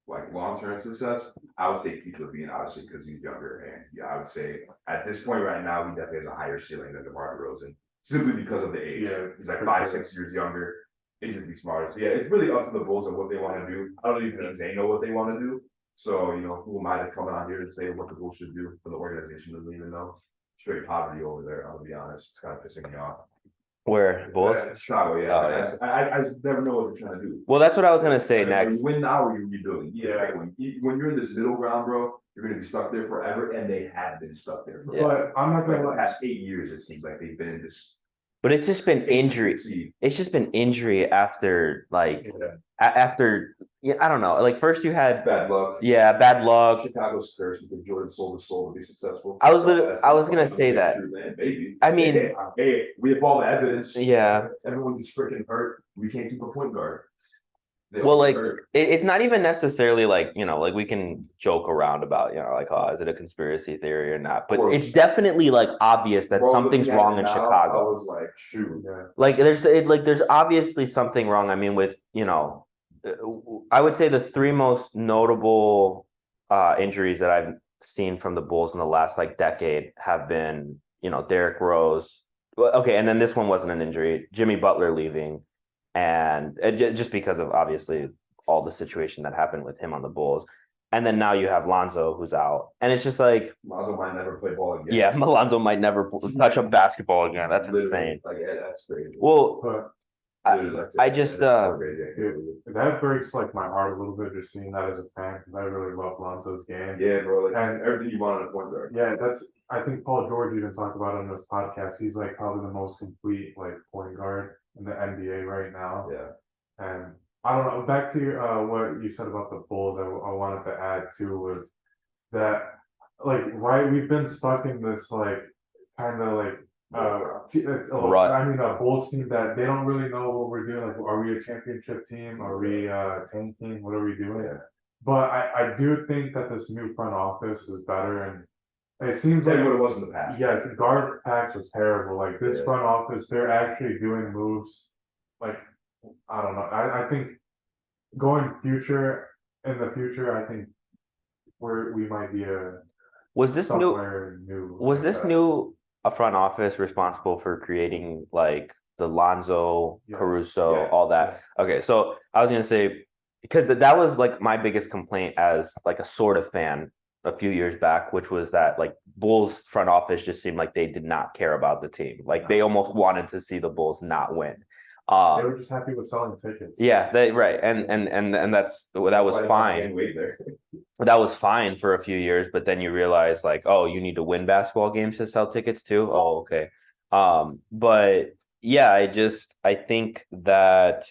like long term success, I would say keep LaVine, obviously, because he's younger. And yeah, I would say at this point right now, he definitely has a higher ceiling than DeMar DeRozan, simply because of the age. Yeah, he's like 5-6 years younger. He'd just be smarter. So yeah, it's really up to the Bulls on what they want to do. I don't even think they know what they want to do. So, who am I to come on here and say what the Bulls should do for the organization doesn't even know? Straight poverty over there, I'll be honest. It's kind of pissing me off. Where Bulls? Chicago, yeah. Oh, yeah. I just never know what they're trying to do. Well, that's what I was gonna say next. You win now or you're rebuilding. Yeah. When you're in this middle ground, bro, you're gonna be stuck there forever, and they have been stuck there forever. But I'm not Like gonna the past 8 years, it seems like they've been in this. But it's just been injury. It's just been injury after after I don't know. Like first you had Bad luck. Yeah, bad luck. Chicago's cursed because Jordan sold his soul to be successful. I was gonna say that. True, man, maybe. I mean, hey, we have all the evidence. Yeah. Everyone gets freaking hurt. We can't keep a point guard. Well, like it's not even necessarily like like we can joke around about like, oh, is it a conspiracy theory or not? But it's definitely like obvious that something's wrong in Chicago. I was like, shoot, like there's obviously something wrong. I mean, with I would say the 3 most notable injuries that I've seen from the Bulls in the last like decade have been Derrick Rose. Okay, and then this one wasn't an injury. Jimmy Butler leaving. And just because of obviously all the situation that happened with him on the Bulls. And then now you have Lonzo who's out. And it's just like Lonzo might never play ball again. Yeah, Lonzo might never touch a basketball again. That's insane. Like that's crazy. Well, I just dude, that breaks like my heart a little bit just seeing that as a fan because I really love Lonzo's game. Yeah, bro. Like, and everything you want in a point guard. Yeah, I think Paul George even talked about it on this podcast. He's like probably the most complete like point guard in the NBA right now. Yeah. And I don't know. Back to your, what you said about the Bulls, I wanted to add too was that we've been stuck in this like kind of like a Bulls team that they don't really know what we're doing. Like, are we a championship team? Are we a tank team? What are we doing? Yeah. But I do think that this new front office is better, and it seems Tell like you what it was in the past. yeah, the guard packs was terrible. Like this Yeah. front office, they're actually doing moves. Like I don't know. I think going future in the future, I think we might be a Was this new? somewhere new Was like this that. new a front office responsible for creating like the Lonzo, Yes. Caruso, Yeah. all that? Okay, so I was gonna say because that was like my biggest complaint as like a sort of fan a few years back, which was that like Bulls front office just seemed like they did not care about the team. Like they almost wanted to see the Bulls not win. They were just happy with selling tickets. Yeah, they right, and that was Why they fine. can't wait there. That was fine for a few years, but then you realize like, oh, you need to win basketball games to sell tickets too. Oh, okay. But yeah, I think that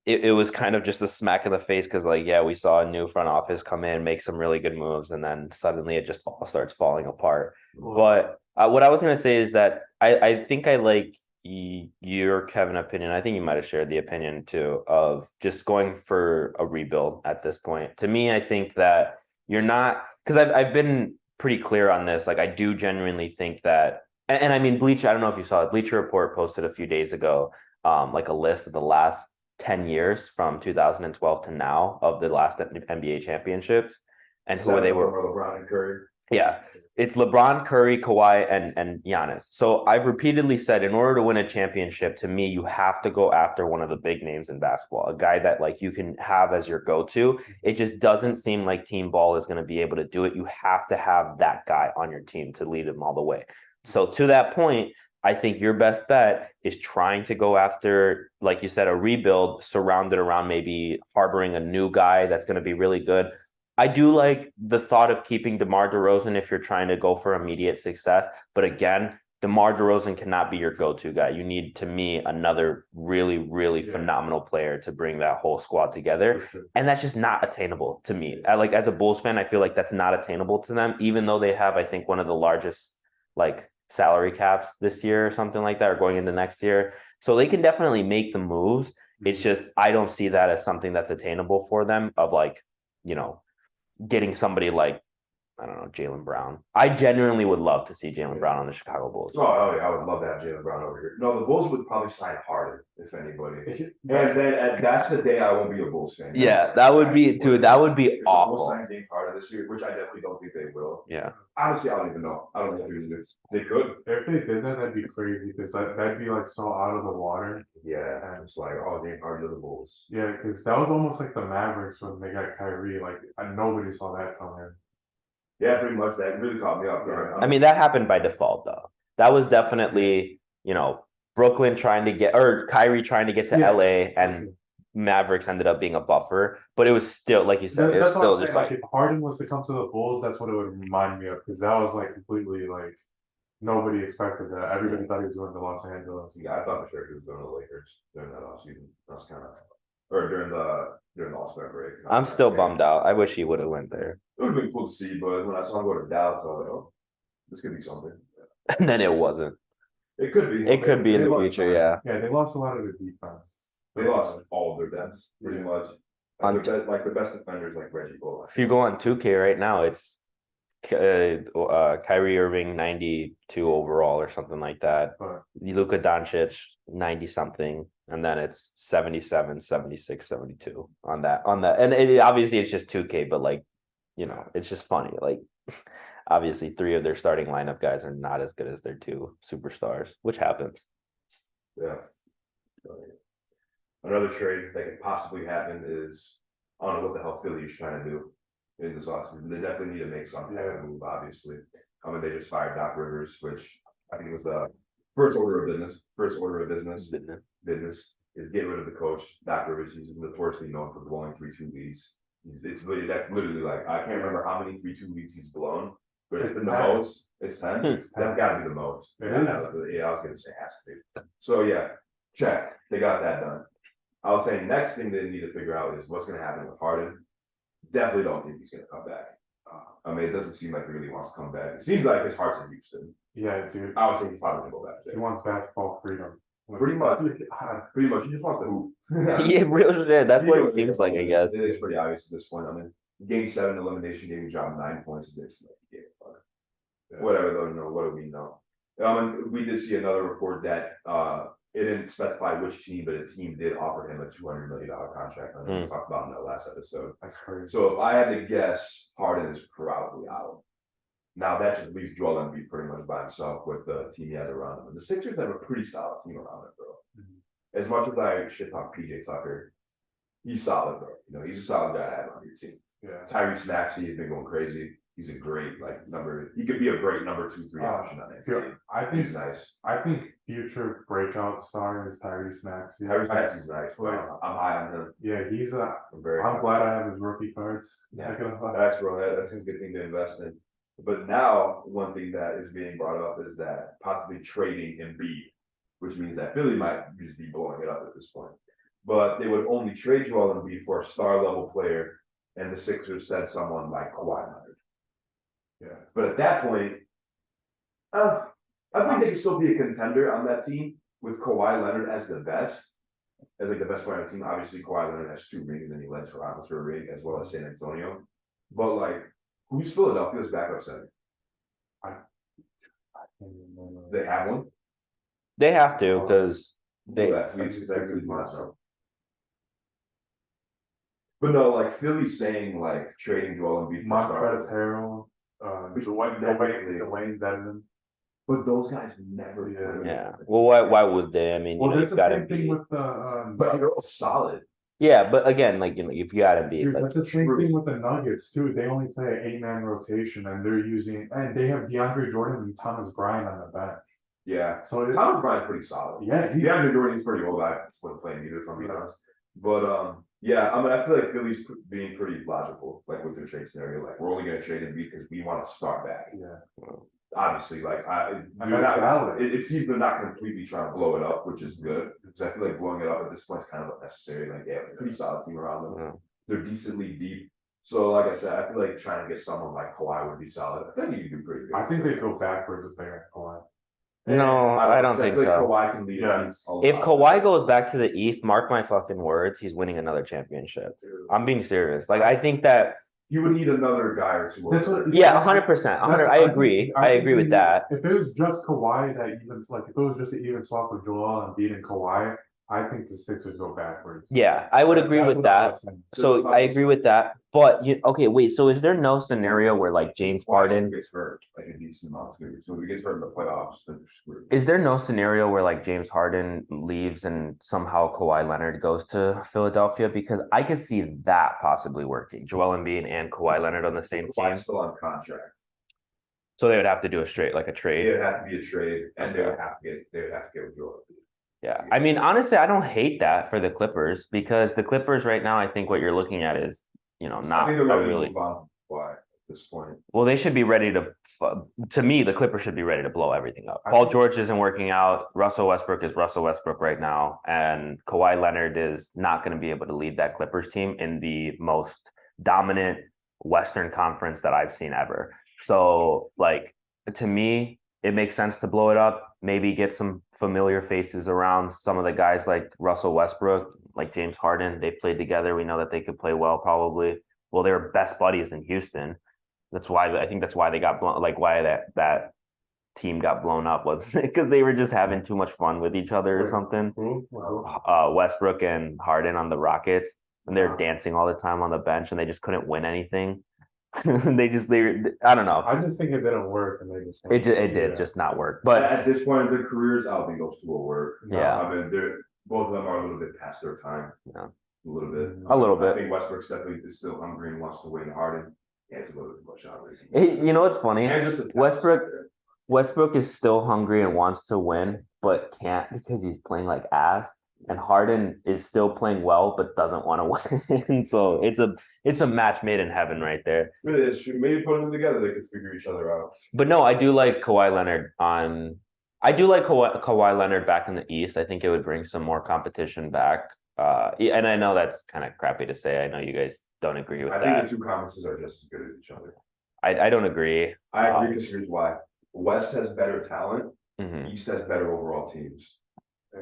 it was kind of just a smack in the face because like, yeah, we saw a new front office come in, make some really good moves, and then suddenly it just all starts falling apart. But what I was gonna say is that I think I like your Kevin opinion. I think you might have shared the opinion too of just going for a rebuild at this point. To me, I think that you're not because I've been pretty clear on this. Like I do genuinely think that, and I mean Bleacher. I don't know if you saw it. Bleacher Report posted a few days ago, like a list of the last 10 years from 2012 to now of the last NBA championships and who they were. LeBron and Curry. Yeah, it's LeBron, Curry, Kawhi, and Giannis. So I've repeatedly said, in order to win a championship, to me, you have to go after one of the big names in basketball, a guy that like you can have as your go-to. It just doesn't seem like team ball is going to be able to do it. You have to have that guy on your team to lead them all the way. So to that point, I think your best bet is trying to go after, like you said, a rebuild surrounded around maybe harboring a new guy that's going to be really good. I do like the thought of keeping DeMar DeRozan if you're trying to go for immediate success. But again, DeMar DeRozan cannot be your go-to guy. You need, to me, another really, really phenomenal player to bring that whole squad together. Sure. And that's just not attainable to me. Like as a Bulls fan, I feel like that's not attainable to them, even though they have, I think, one of the largest like salary caps this year or something like that, or going into next year. So they can definitely make the moves. It's just I don't see that as something that's attainable for them of like, you know, getting somebody like, I don't know, Jaylen Brown. I genuinely would love to see Jaylen Brown on the Chicago Bulls. Oh, yeah, I would love to have Jaylen Brown over here. No, the Bulls would probably sign Harden, if anybody. And then that's the day I won't be a Bulls fan. Yeah, that would be, dude, that would be awful. Bulls sign James Harden this year, which I definitely don't think they will. Yeah. Honestly, I don't even know. I don't know if they could. If they did that, that'd be crazy because that'd be like so out of the water. Yeah, and it's like, oh, James Harden to the Bulls. Yeah, because that was almost like the Mavericks when they got Kyrie. Like nobody saw that coming. Yeah, pretty much. That really caught me off guard. I mean, that happened by default, though. That was definitely, you know, Brooklyn trying to get, or Kyrie trying to get to LA, and Mavericks ended up being a buffer. But it was still, like you said, it was still just like if Harden was to come to the Bulls, that's what it would remind me of because that was like completely like nobody expected that. Everybody thought he was going to Los Angeles. Yeah, I thought for sure he was going to the Lakers during that offseason. That's kind of, or during the All-Star break. I'm still bummed out. I wish he would have went there. It would have been cool to see, but when I saw him go to Dallas, I was like, oh, this could be something. And then it wasn't. It could be. It could be in the future, yeah. Yeah, they lost a lot of their defense. They lost all of their depths, pretty much. Like the best defenders, like Reggie Bullock. If you go on 2K right now, it's Kyrie Irving 92 overall or something like that. Luka Doncic 90 something, and then it's 77, 76, 72 on that. And obviously it's just 2K, but like, you know, it's just funny. Like obviously 3 of their starting lineup guys are not as good as their 2 superstars, which happens. Yeah. Another trade that could possibly happen is, I don't know what the hell Philly is trying to do in this offseason. They definitely need to make some kind of move, obviously. I mean, they just fired Doc Rivers, which I think was the first order of business. Business is get rid of the coach. Doc Rivers, he's notoriously known for blowing 3-2 leads. That's literally like, I can't remember how many 3-2 leads he's blown, but it's been the most. It's 10. That's got to be the most. Yeah, I was going to say has to be. So yeah, check. They got that done. I would say next thing they need to figure out is what's going to happen with Harden. Definitely don't think he's going to come back. I mean, it doesn't seem like he really wants to come back. It seems like his heart's in Houston. Yeah, dude. I would say he's probably going to go back there. He wants basketball freedom. Pretty much. Pretty much. He just wants to hoop. Yeah, real shit. That's what it seems like, I guess. It is pretty obvious at this point. I mean, game 7 elimination game, he dropped 9 points against like he gave a fuck. Yeah. Whatever though, what do we know? And we did see another report that it didn't specify which team, but a team did offer him a $200 million contract. I know we talked about in that last episode. That's crazy. So if I had to guess, Harden is probably out. Now that just leaves Joel Embiid pretty much by himself with the team he has around him. And the Sixers have a pretty solid team around him, bro. As much as I shit talk PJ Tucker, he's solid, bro. You know, he's a solid guy to have on your team. Yeah. Tyrese Maxey has been going crazy. He's a great he could be a great number 2-3 option on that team. I think he's nice. I think future breakout star is Tyrese Maxey. Tyrese Maxey's nice. Like, I'm high on him. Yeah, he's I'm I'm glad I have his rookie cards. Yeah, that's bro. That's a good thing to invest in. But now one thing that is being brought up is that possibly trading Embiid, which means that Philly might just be blowing it up at this point. But they would only trade Joel Embiid for a star level player, and the Sixers said someone like Kawhi Leonard. Yeah. But at that point, I think they could still be a contender on that team with Kawhi Leonard as the best, as like the best player on the team. Obviously, Kawhi Leonard has 2 rings and he led Toronto to a ring as well as San Antonio. But like, who's Philadelphia's backup center? They have one. They have to because they. But no, like Philly's saying like trading Joel Embiid for Montrezl Harrell, Dwayne Dedmon. But those guys never. Yeah. Well, why would they? I mean, well, it's got to be. Thing with the. But they're all solid. Yeah, but again, like if you got to be. Dude, that's the same thing with the Nuggets too. They only play an 8-man rotation, and they have DeAndre Jordan and Thomas Bryant on the bench. Yeah. So Thomas Bryant's pretty solid. Yeah. DeAndre Jordan's pretty old. I wouldn't play him either, if I'm being honest. But yeah, I mean, I feel like Philly's being pretty logical, like with their trade scenario. Like, we're only going to trade him because we want to start back. Yeah. Obviously, like it seems they're not completely trying to blow it up, which is good because I feel like blowing it up at this point is kind of unnecessary. Like, they have a pretty solid team around them. Yeah. They're decently deep. So, like I said, I feel like trying to get someone like Kawhi would be solid. I think you can do pretty good. I think they go backwards if they get Kawhi. No, I don't think so. Kawhi can lead if Kawhi goes back to the East, mark my fucking words, he's winning another championship. I'm being serious. Like, I think that you would need another guy or two. Yeah, 100%. I agree. I agree with that. If it was just Kawhi that even like if it was just an even swap with Joel and beating Kawhi, I think the Sixers go backwards. Yeah, I would agree with that. So I agree with that. But okay, wait. So is there no scenario where like James Harden gets hurt like a decent amount? So if he gets hurt in the playoffs, then they're screwed. Is there no scenario where like James Harden leaves and somehow Kawhi Leonard goes to Philadelphia? Because I could see that possibly working. Joel Embiid and Kawhi Leonard on the same team. Still on contract. So they would have to do a trade. It would have to be a trade, and they would have to get with Joel Embiid. Yeah, I mean, honestly, I don't hate that for the Clippers because the Clippers right now, I think what you're looking at is, not really. Why at this point? Well, they should be ready to me, the Clippers should be ready to blow everything up. Paul George isn't working out. Russell Westbrook is Russell Westbrook right now. And Kawhi Leonard is not going to be able to lead that Clippers team in the most dominant Western Conference that I've seen ever. So, like, to me, it makes sense to blow it up. Maybe get some familiar faces around some of the guys like Russell Westbrook, like James Harden. They played together. We know that they could play well, probably. Well, they were best buddies in Houston. That's why they got blown. Like why that team got blown up was because they were just having too much fun with each other or something. Westbrook and Harden on the Rockets, and they're dancing all the time on the bench, and they just couldn't win anything. I don't know. I just think it didn't work, and they just it did just not work. But at this point in their careers, I don't think those two will work. Yeah, I mean, both of them are a little bit past their time. Yeah, a little bit. I think Westbrook's definitely is still hungry and wants to win. Harden, it's a little bit much hungry. You know what's funny? Westbrook is still hungry and wants to win, but can't because he's playing like ass. And Harden is still playing well, but doesn't want to win. So it's a match made in heaven right there. It is true. Maybe putting them together, they could figure each other out. But no, I do like Kawhi Leonard Kawhi Leonard back in the East. I think it would bring some more competition back. And I know that's kind of crappy to say. I know you guys don't agree with that. I think the two conferences are just as good as each other. I don't agree. I agree because here's why. West has better talent. Mm-hmm. East has better overall teams.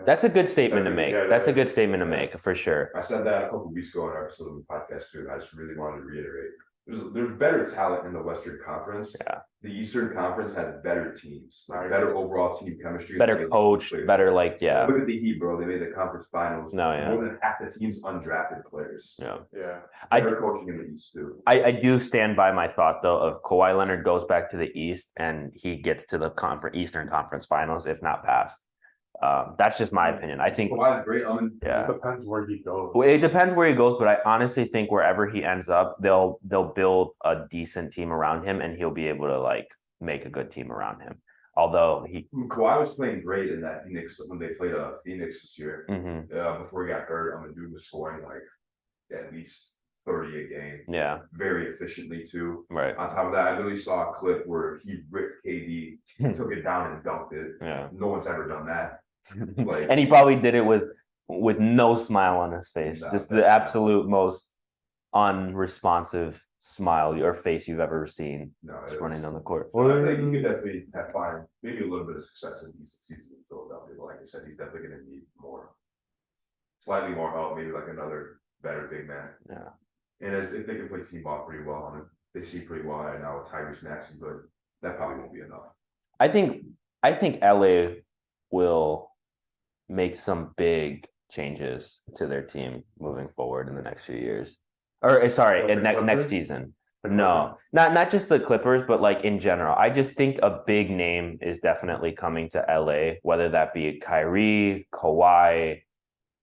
That's a good statement to make. Yeah, That's a good statement to make for sure. I said that a couple of weeks ago in our episode of the podcast too, and I just really wanted to reiterate. There's better talent in the Western Conference. Yeah. The Eastern Conference had better teams, like better overall team chemistry, better coach, better Look at the Heat, bro. They made the conference finals. No, yeah. More than half the team's undrafted players. Yeah. Better coaching in the East too. I do stand by my thought though of Kawhi Leonard goes back to the East and he gets to the Eastern Conference Finals, if not past. That's just my opinion. I think Kawhi's great. It depends where he goes. It depends where he goes, but I honestly think wherever he ends up, they'll build a decent team around him, and he'll be able to like make a good team around him. Although Kawhi was playing great in that Phoenix when they played Phoenix this year. Before he got hurt, dude was scoring like at least 30 a game. Yeah. Very efficiently too. Right. On top of that, I literally saw a clip where he ripped KD, took it down and dunked it. Yeah. No one's ever done that. Like, and he probably did it with no smile on his face. Just the absolute most unresponsive smile or face you've ever seen. Just running on the court. Well, I think he could definitely find maybe a little bit of success in this season in Philadelphia. But like I said, he's definitely going to need slightly more help, maybe like another better big man. Yeah. And if they can play team ball pretty well, they see pretty well right now with Tyrese Maxey, but that probably won't be enough. I think LA will make some big changes to their team moving forward in the next few years. Or sorry, next season. No, not just the Clippers, but like in general. I just think a big name is definitely coming to LA, whether that be Kyrie, Kawhi.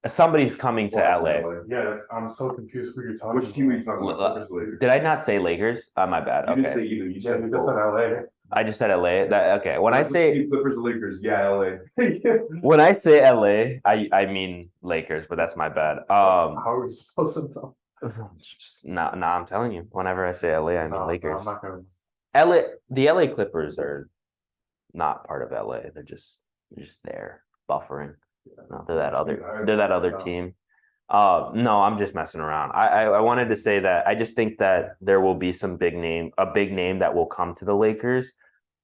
Somebody's coming to LA. Yeah, I'm so confused who you're talking about. Which team are you talking about? Did I not say Lakers? My bad. You okay. didn't say either. You said you just said LA. I just said LA. Okay. When I say Clippers or Lakers, yeah, LA. When I say LA, I mean Lakers, but that's my bad. How are we supposed to know? I'm telling you. Whenever I say LA, I mean Lakers. I'm not gonna... The LA Clippers are not part of LA. They're just there buffering. No, they're that other team. No, I'm just messing around. I wanted to say that I just think that there will be a big name that will come to the Lakers.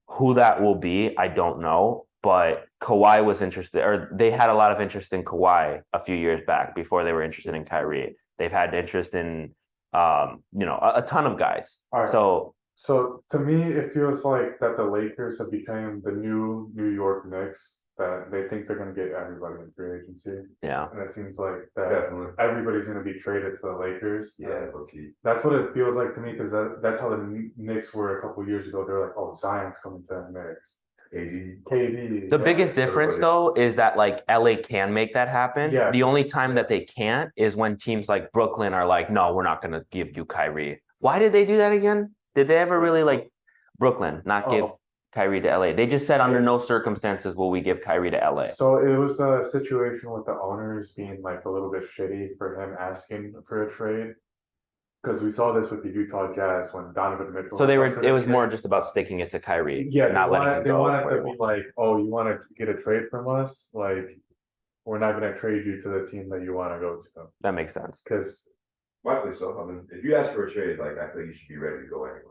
Who that will be, I don't know. But Kawhi was interested, or they had a lot of interest in Kawhi a few years back before they were interested in Kyrie. They've had interest in, a ton of guys. Right. So to me, it feels like that the Lakers have become the new New York Knicks. That they think they're going to get everybody in free agency. Yeah. And it seems like that everybody's going to be traded to the Lakers. Yeah, okay. That's what it feels like to me, because that's how the Knicks were a couple of years ago. They're like, oh, Zion's coming to the Knicks. KD. The biggest difference, though, is that like LA can make that happen. Yeah. The only time that they can't is when teams like Brooklyn are like, no, we're not going to give you Kyrie. Why did they do that again? Did they ever really like Brooklyn not give Kyrie to LA? They just said under no circumstances will we give Kyrie to LA. So it was a situation with the owners being like a little bit shitty for him asking for a trade. Because we saw this with the Utah Jazz when Donovan Mitchell. So it was more just about sticking it to Kyrie. Yeah, not letting him go. They wanted to be like, oh, you want to get a trade from us? Like, we're not going to trade you to the team that you want to go to. That makes sense. Because rightfully so. If you ask for a trade, like I think you should be ready to go anywhere.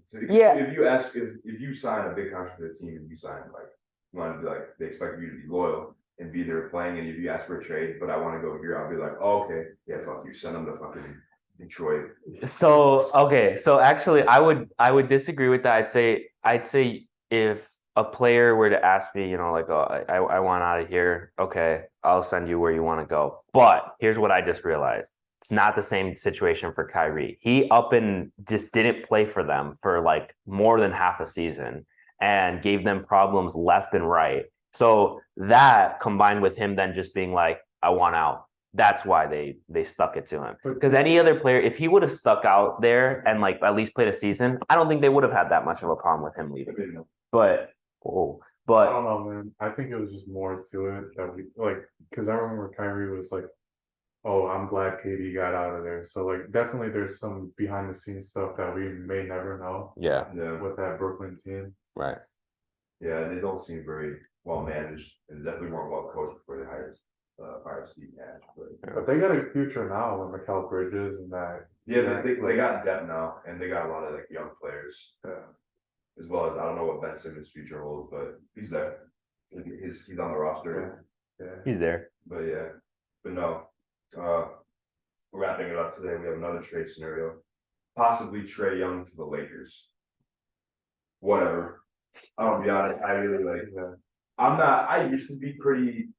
So if you sign a big contract for the team and you sign like you want to be like they expect you to be loyal and be there playing, and if you ask for a trade, but I want to go here, I'll be like, oh, okay, yeah, fuck you, send them to fucking Detroit. So actually, I would disagree with that. I'd say if a player were to ask me, like, oh, I want out of here, okay, I'll send you where you want to go. But here's what I just realized. It's not the same situation for Kyrie. He up and just didn't play for them for like more than half a season and gave them problems left and right. So that combined with him then just being like, I want out. That's why they stuck it to him. Because any other player, if he would have stuck out there and like at least played a season, I don't think they would have had that much of a problem with him leaving. But I don't know, man. I think it was just more to it that we like, because I remember Kyrie was like, oh, I'm glad KD got out of there. So like definitely there's some behind the scenes stuff that we may never know. Yeah. With that Brooklyn team. Right. Yeah, they don't seem very well managed and definitely weren't well coached before they hired Steve Nash. But they got a future now with Mikal Bridges and that. Yeah, they got depth now, and they got a lot of like young players. As well as I don't know what Ben Simmons' future holds, but he's there. He's on the roster. He's there. But no. Wrapping it up today, we have another trade scenario. Possibly Trae Young to the Lakers. Whatever. I'll be honest, I really I used to be pretty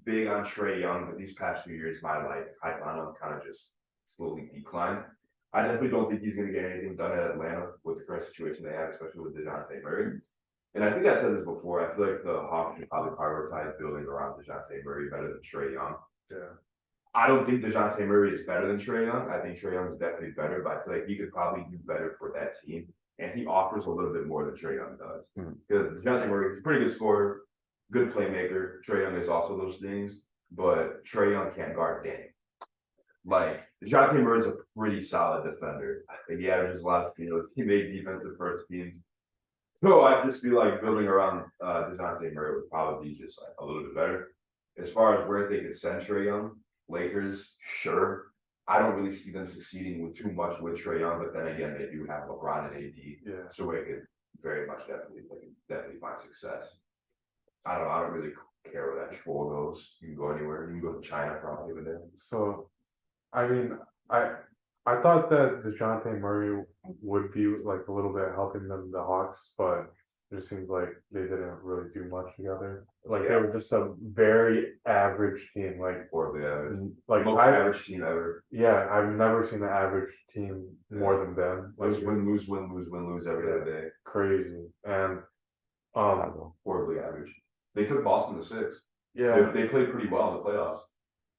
big on Trae Young, but these past few years, my hype on him kind of just slowly declined. I definitely don't think he's going to get anything done at Atlanta with the current situation they have, especially with DeJounte Murray. And I think I said this before. I feel like the Hawks should probably prioritize building around DeJounte Murray better than Trae Young. Yeah. I don't think DeJounte Murray is better than Trae Young. I think Trae Young is definitely better, but I feel like he could probably do better for that team. And he offers a little bit more than Trae Young does. Because DeJounte Murray is a pretty good scorer, good playmaker. Trae Young is also those things, but Trae Young can't guard Dame. Like, DeJounte Murray is a pretty solid defender. Like, he averages a lot of steals. He made defensive first teams. So I just feel like building around DeJounte Murray would probably be just like a little bit better. As far as where they could send Trae Young, Lakers, sure. I don't really see them succeeding with too much with Trae Young, but then again, they do have LeBron and AD. Yeah. So they could very much definitely find success. I don't really care where that troll goes. You can go anywhere. You can go to China for all even there. So, I mean, I thought that DeJounte Murray would be like a little bit helping them, the Hawks, but it just seems like they didn't really do much together. Like they were just a very average team, like Horribly average. like Most average team ever. Yeah, I've never seen an average team more than them. Like Lose, win, lose every other day. Crazy. And horribly average. They took Boston to 6. Yeah. They played pretty well in the playoffs.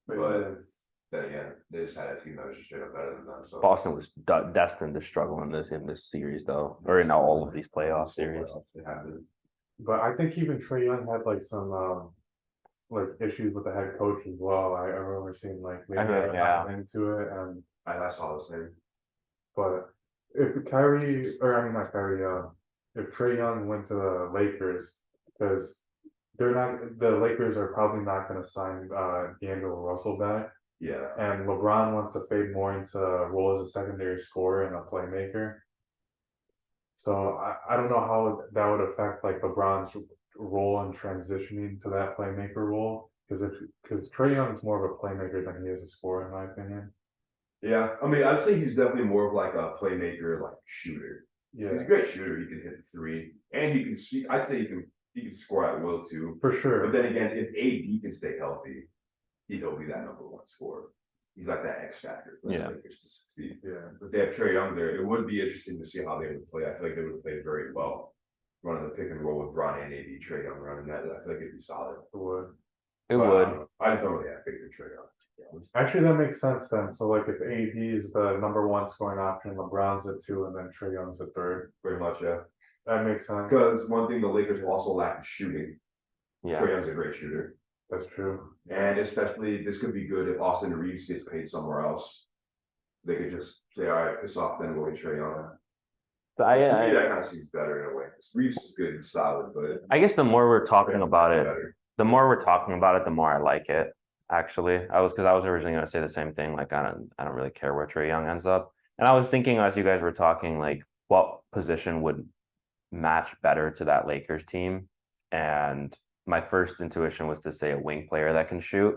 But then again, they just had a team that was just straight up better than them. So Boston was destined to struggle in this series, though, or in all of these playoff series. But I think even Trae Young had like some like issues with the head coach as well. I remember seeing like maybe into it, and I saw the same. But if not Kyrie, if Trae Young went to the Lakers, because the Lakers are probably not going to sign D'Angelo Russell back. Yeah. And LeBron wants to fade more into role as a secondary scorer and a playmaker. So I don't know how that would affect like LeBron's role in transitioning to that playmaker role, because Trae Young is more of a playmaker than he is a scorer, in my opinion. Yeah, I mean, I'd say he's definitely more of like a playmaker, like shooter. Yeah, he's a great shooter. He can hit the 3, and he can. I'd say he can score at will too, for sure. But then again, if AD can stay healthy, he'll be that #1 scorer. He's like that X factor for the Lakers to succeed. Yeah, but they have Trae Young there. It would be interesting to see how they would play. I feel like they would play very well, running the pick and roll with Bronny and AD. Trae Young running that. I feel like it'd be solid. It would. I just don't really have faith in Trae Young. Actually, that makes sense then. So, like, if AD is the #1 scoring option, LeBron's at 2, and then Trae Young's at 3rd. Pretty much, yeah. That makes sense. Because one thing the Lakers also lack is shooting. Yeah. Trae Young's a great shooter. That's true. And especially, this could be good if Austin Reeves gets paid somewhere else. They could just say, all right, piss off, then we'll get Trae Young. But that kind of seems better in a way. Reeves is good and solid, but I guess the more we're talking about it, the more I like it. Actually, I was originally going to say the same thing. Like, I don't really care where Trae Young ends up. And I was thinking as you guys were talking, like, what position would match better to that Lakers team? And my first intuition was to say a wing player that can shoot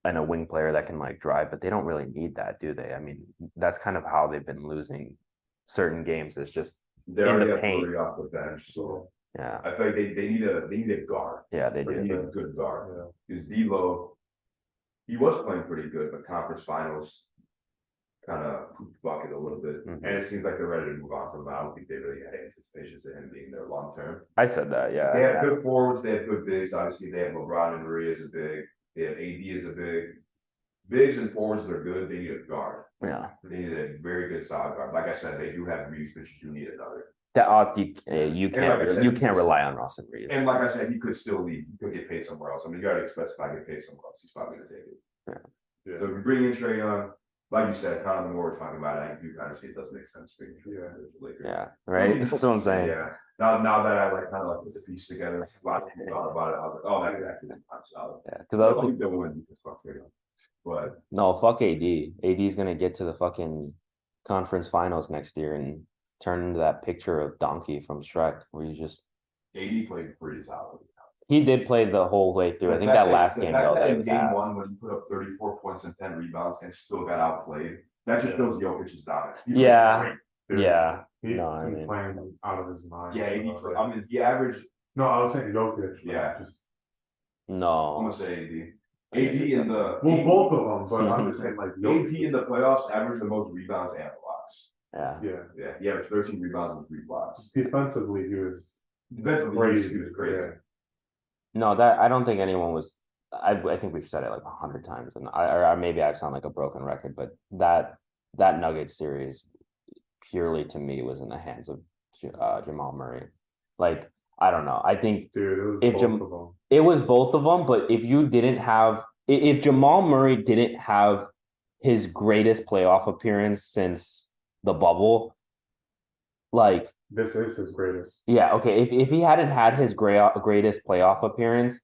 and a wing player that can like drive, but they don't really need that, do they? I mean, that's kind of how they've been losing certain games. It's just they're in the paint off the bench, so yeah. I feel like they need a guard. Yeah, they do. They need a good guard. Because D'Lo, he was playing pretty good, but conference finals kind of pooped the bucket a little bit. And it seems like they're ready to move on from him. I don't think they really had anticipations of him being there long term. I said that, yeah. They have good forwards, they have good bigs. Obviously, they have LeBron and Marie as a big. They have AD as a big. Bigs and forwards that are good, they need a guard. Yeah. They need a very good solid guard. Like I said, they do have Reeves, but you do need another. You can't rely on Austin Reeves. And like I said, he could still leave. He could get paid somewhere else. I mean, you got to specify get paid somewhere else. He's probably going to take it. Yeah. So if you bring in Trae Young, like you said, kind of the more we're talking about it, I do kind of see it doesn't make sense bringing Trae Young to the Lakers. Yeah, right. That's what I'm saying. Yeah. Now that I like kind of like put the piece together, a lot of people thought about it. I was like, oh, that could actually be solid. Yeah, because I don't think they'll win because fuck Trae Young. But no, fuck AD. AD's gonna get to the fucking conference finals next year and turn into that picture of Donkey from Shrek, where you just AD played pretty solid. He did play the whole way through. I think that last game though, that it was game ass. one when he put up 34 points and 10 rebounds and still got outplayed. That just shows Jokic's dominance. Yeah. Dude, Yeah. he's No, I been mean, playing out of his mind. Yeah, I mean, he averaged. No, I was saying Jokic. Yeah. Just I'm no. gonna say AD. AD in the well, both of them, but I'm just saying like AD in the playoffs averaged the most rebounds and blocks. Yeah. Yeah. He averaged 13 rebounds and 3 blocks. Defensively, he was crazy. He was crazy. Yeah. No, that I don't think anyone was. I think we've said it like 100 times, and or maybe I sound like a broken record, but that Nuggets series purely to me was in the hands of Jamal Murray. Like I don't know. I think Dude, it was both of them. It was both of them, but if you didn't have, if Jamal Murray didn't have his greatest playoff appearance since the bubble, like this is his greatest. Yeah, okay. If he hadn't had his greatest playoff appearance,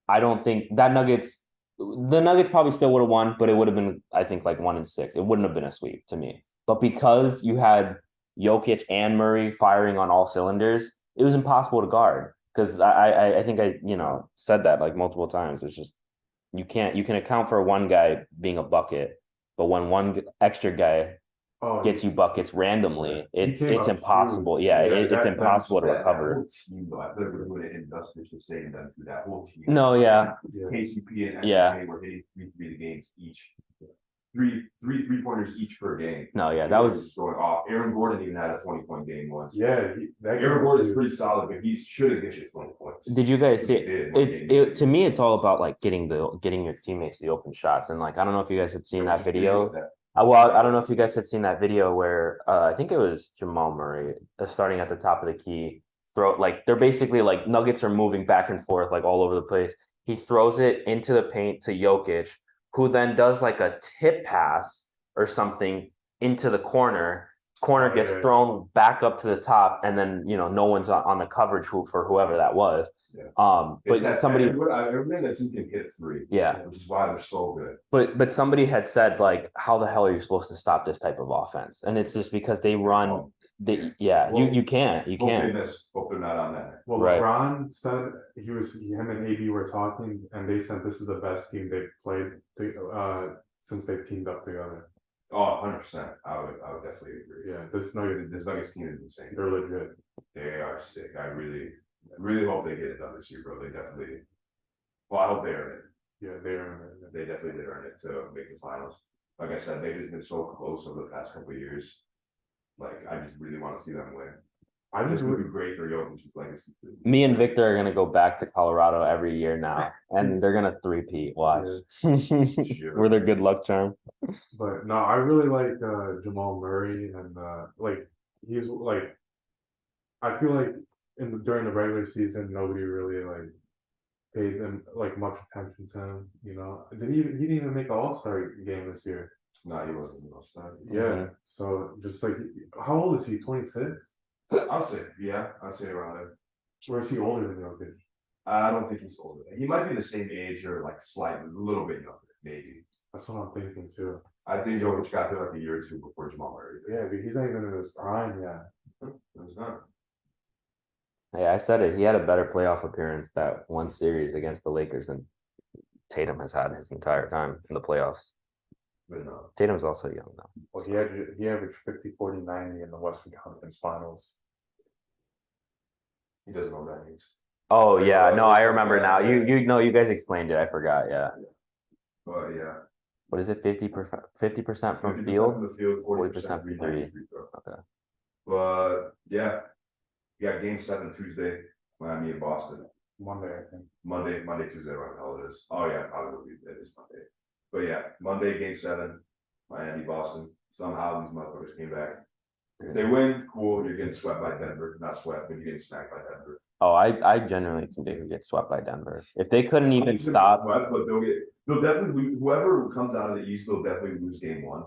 I don't think the Nuggets probably still would have won, but it would have been, I think, like 1-6. It wouldn't have been a sweep to me. But because you had Jokic and Murray firing on all cylinders, it was impossible to guard. Because I think I said that like multiple times. It's just you can account for one guy being a bucket, but when one extra guy gets you buckets randomly, it's impossible. It's impossible to recover. That whole team, though, I feel like we're doing it injustice just saying that through that whole team. No, yeah. KCP and MJ were hitting 3 games each. Three-pointers each per game. No, yeah, that was going off. Aaron Gordon even had a 20-point game once. Yeah, Aaron Gordon is pretty solid, but he should have get you 20 points. Did you guys see it? To me, it's all about like getting your teammates the open shots, and like I don't know if you guys had seen that video. Well, I don't know if you guys had seen that video where I think it was Jamal Murray starting at the top of the key. They're basically like Nuggets are moving back and forth like all over the place. He throws it into the paint to Jokic, who then does like a tip pass or something into the corner. Corner gets thrown back up to the top, and then no one's on the coverage for whoever that was. Yeah. But somebody, everybody that team can hit 3. Yeah, which is why they're so good. But somebody had said like, how the hell are you supposed to stop this type of offense? And it's just because they run. You can't. Hope they're not on that. Well, right. LeBron said him and AD were talking, and they said this is the best team they've played since they've teamed up together. Oh, 100%. I would definitely agree. Yeah, this Nuggets team is insane. They're legit. They are sick. I really hope they get it done this year, bro. They definitely. Well, I hope they earn it. Yeah, they earn it. They definitely did earn it to make the finals. Like I said, they've just been so close over the past couple of years. Like I just really want to see them win. This would be great for Jokic's legacy. Me and Victor are gonna go back to Colorado every year now, and they're gonna three-peat. Watch. We're their good luck charm. But no, I really like Jamal Murray, and like he's like, I feel like during the regular season nobody really like paid them like much attention to him. He didn't even make the All-Star game this year. No, he wasn't the All-Star. Yeah. So just like, how old is he? 26. I'll say around there. Or is he older than Jokic? I don't think he's older. He might be the same age or like slightly, a little bit younger, maybe. That's what I'm thinking too. I think Jokic got there like a year or two before Jamal Murray. Yeah, dude, he's not even in his prime yet. He's not. Hey, I said it. He had a better playoff appearance that one series against the Lakers than Tatum has had his entire time in the playoffs. But no. Tatum's also young though. Well, he averaged 50, 40, 90 in the Western Conference Finals. He doesn't know what that means. Oh yeah, no, I remember now. You guys explained it. I forgot. Yeah. But yeah. What is it? 50% from 50% field. From the field, 40% from three. Okay. But yeah, we got Game 7 Tuesday, Miami and Boston. Monday, I think. Monday, Tuesday, whatever the hell it is. Oh yeah, probably it is Monday. But yeah, Monday, Game 7, Miami, Boston. Somehow these motherfuckers came back. If they win, cool. You're getting swept by Denver. Not swept, but you're getting smacked by Denver. Oh, I genuinely think they could get swept by Denver if they couldn't even stop. But they'll definitely whoever comes out of the East will definitely lose Game 1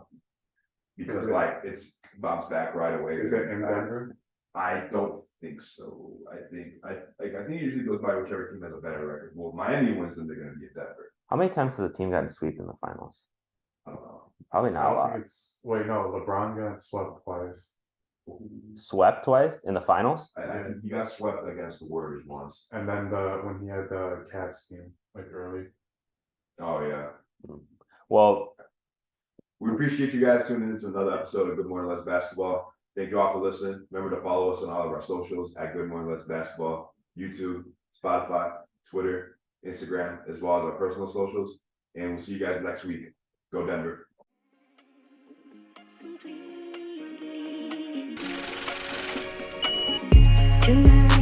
because it's bounced back right away. Is it in Denver? I don't think so. I think it usually goes by whichever team has a better record. Well, if Miami wins, then they're going to be at Denver. How many times has the team gotten swept in the finals? I don't know. Probably not a lot. Wait, no, LeBron got swept twice. swept twice in the finals. I think he got swept against the Warriors once. And then when he had the Cavs team like early. Oh yeah. Well, we appreciate you guys tuning in to another episode of Good Morning Let's Basketball. Thank you all for listening. Remember to follow us on all of our socials at Good Morning Let's Basketball, YouTube, Spotify, Twitter, Instagram, as well as our personal socials. And we'll see you guys next week. Go Denver. Tonight.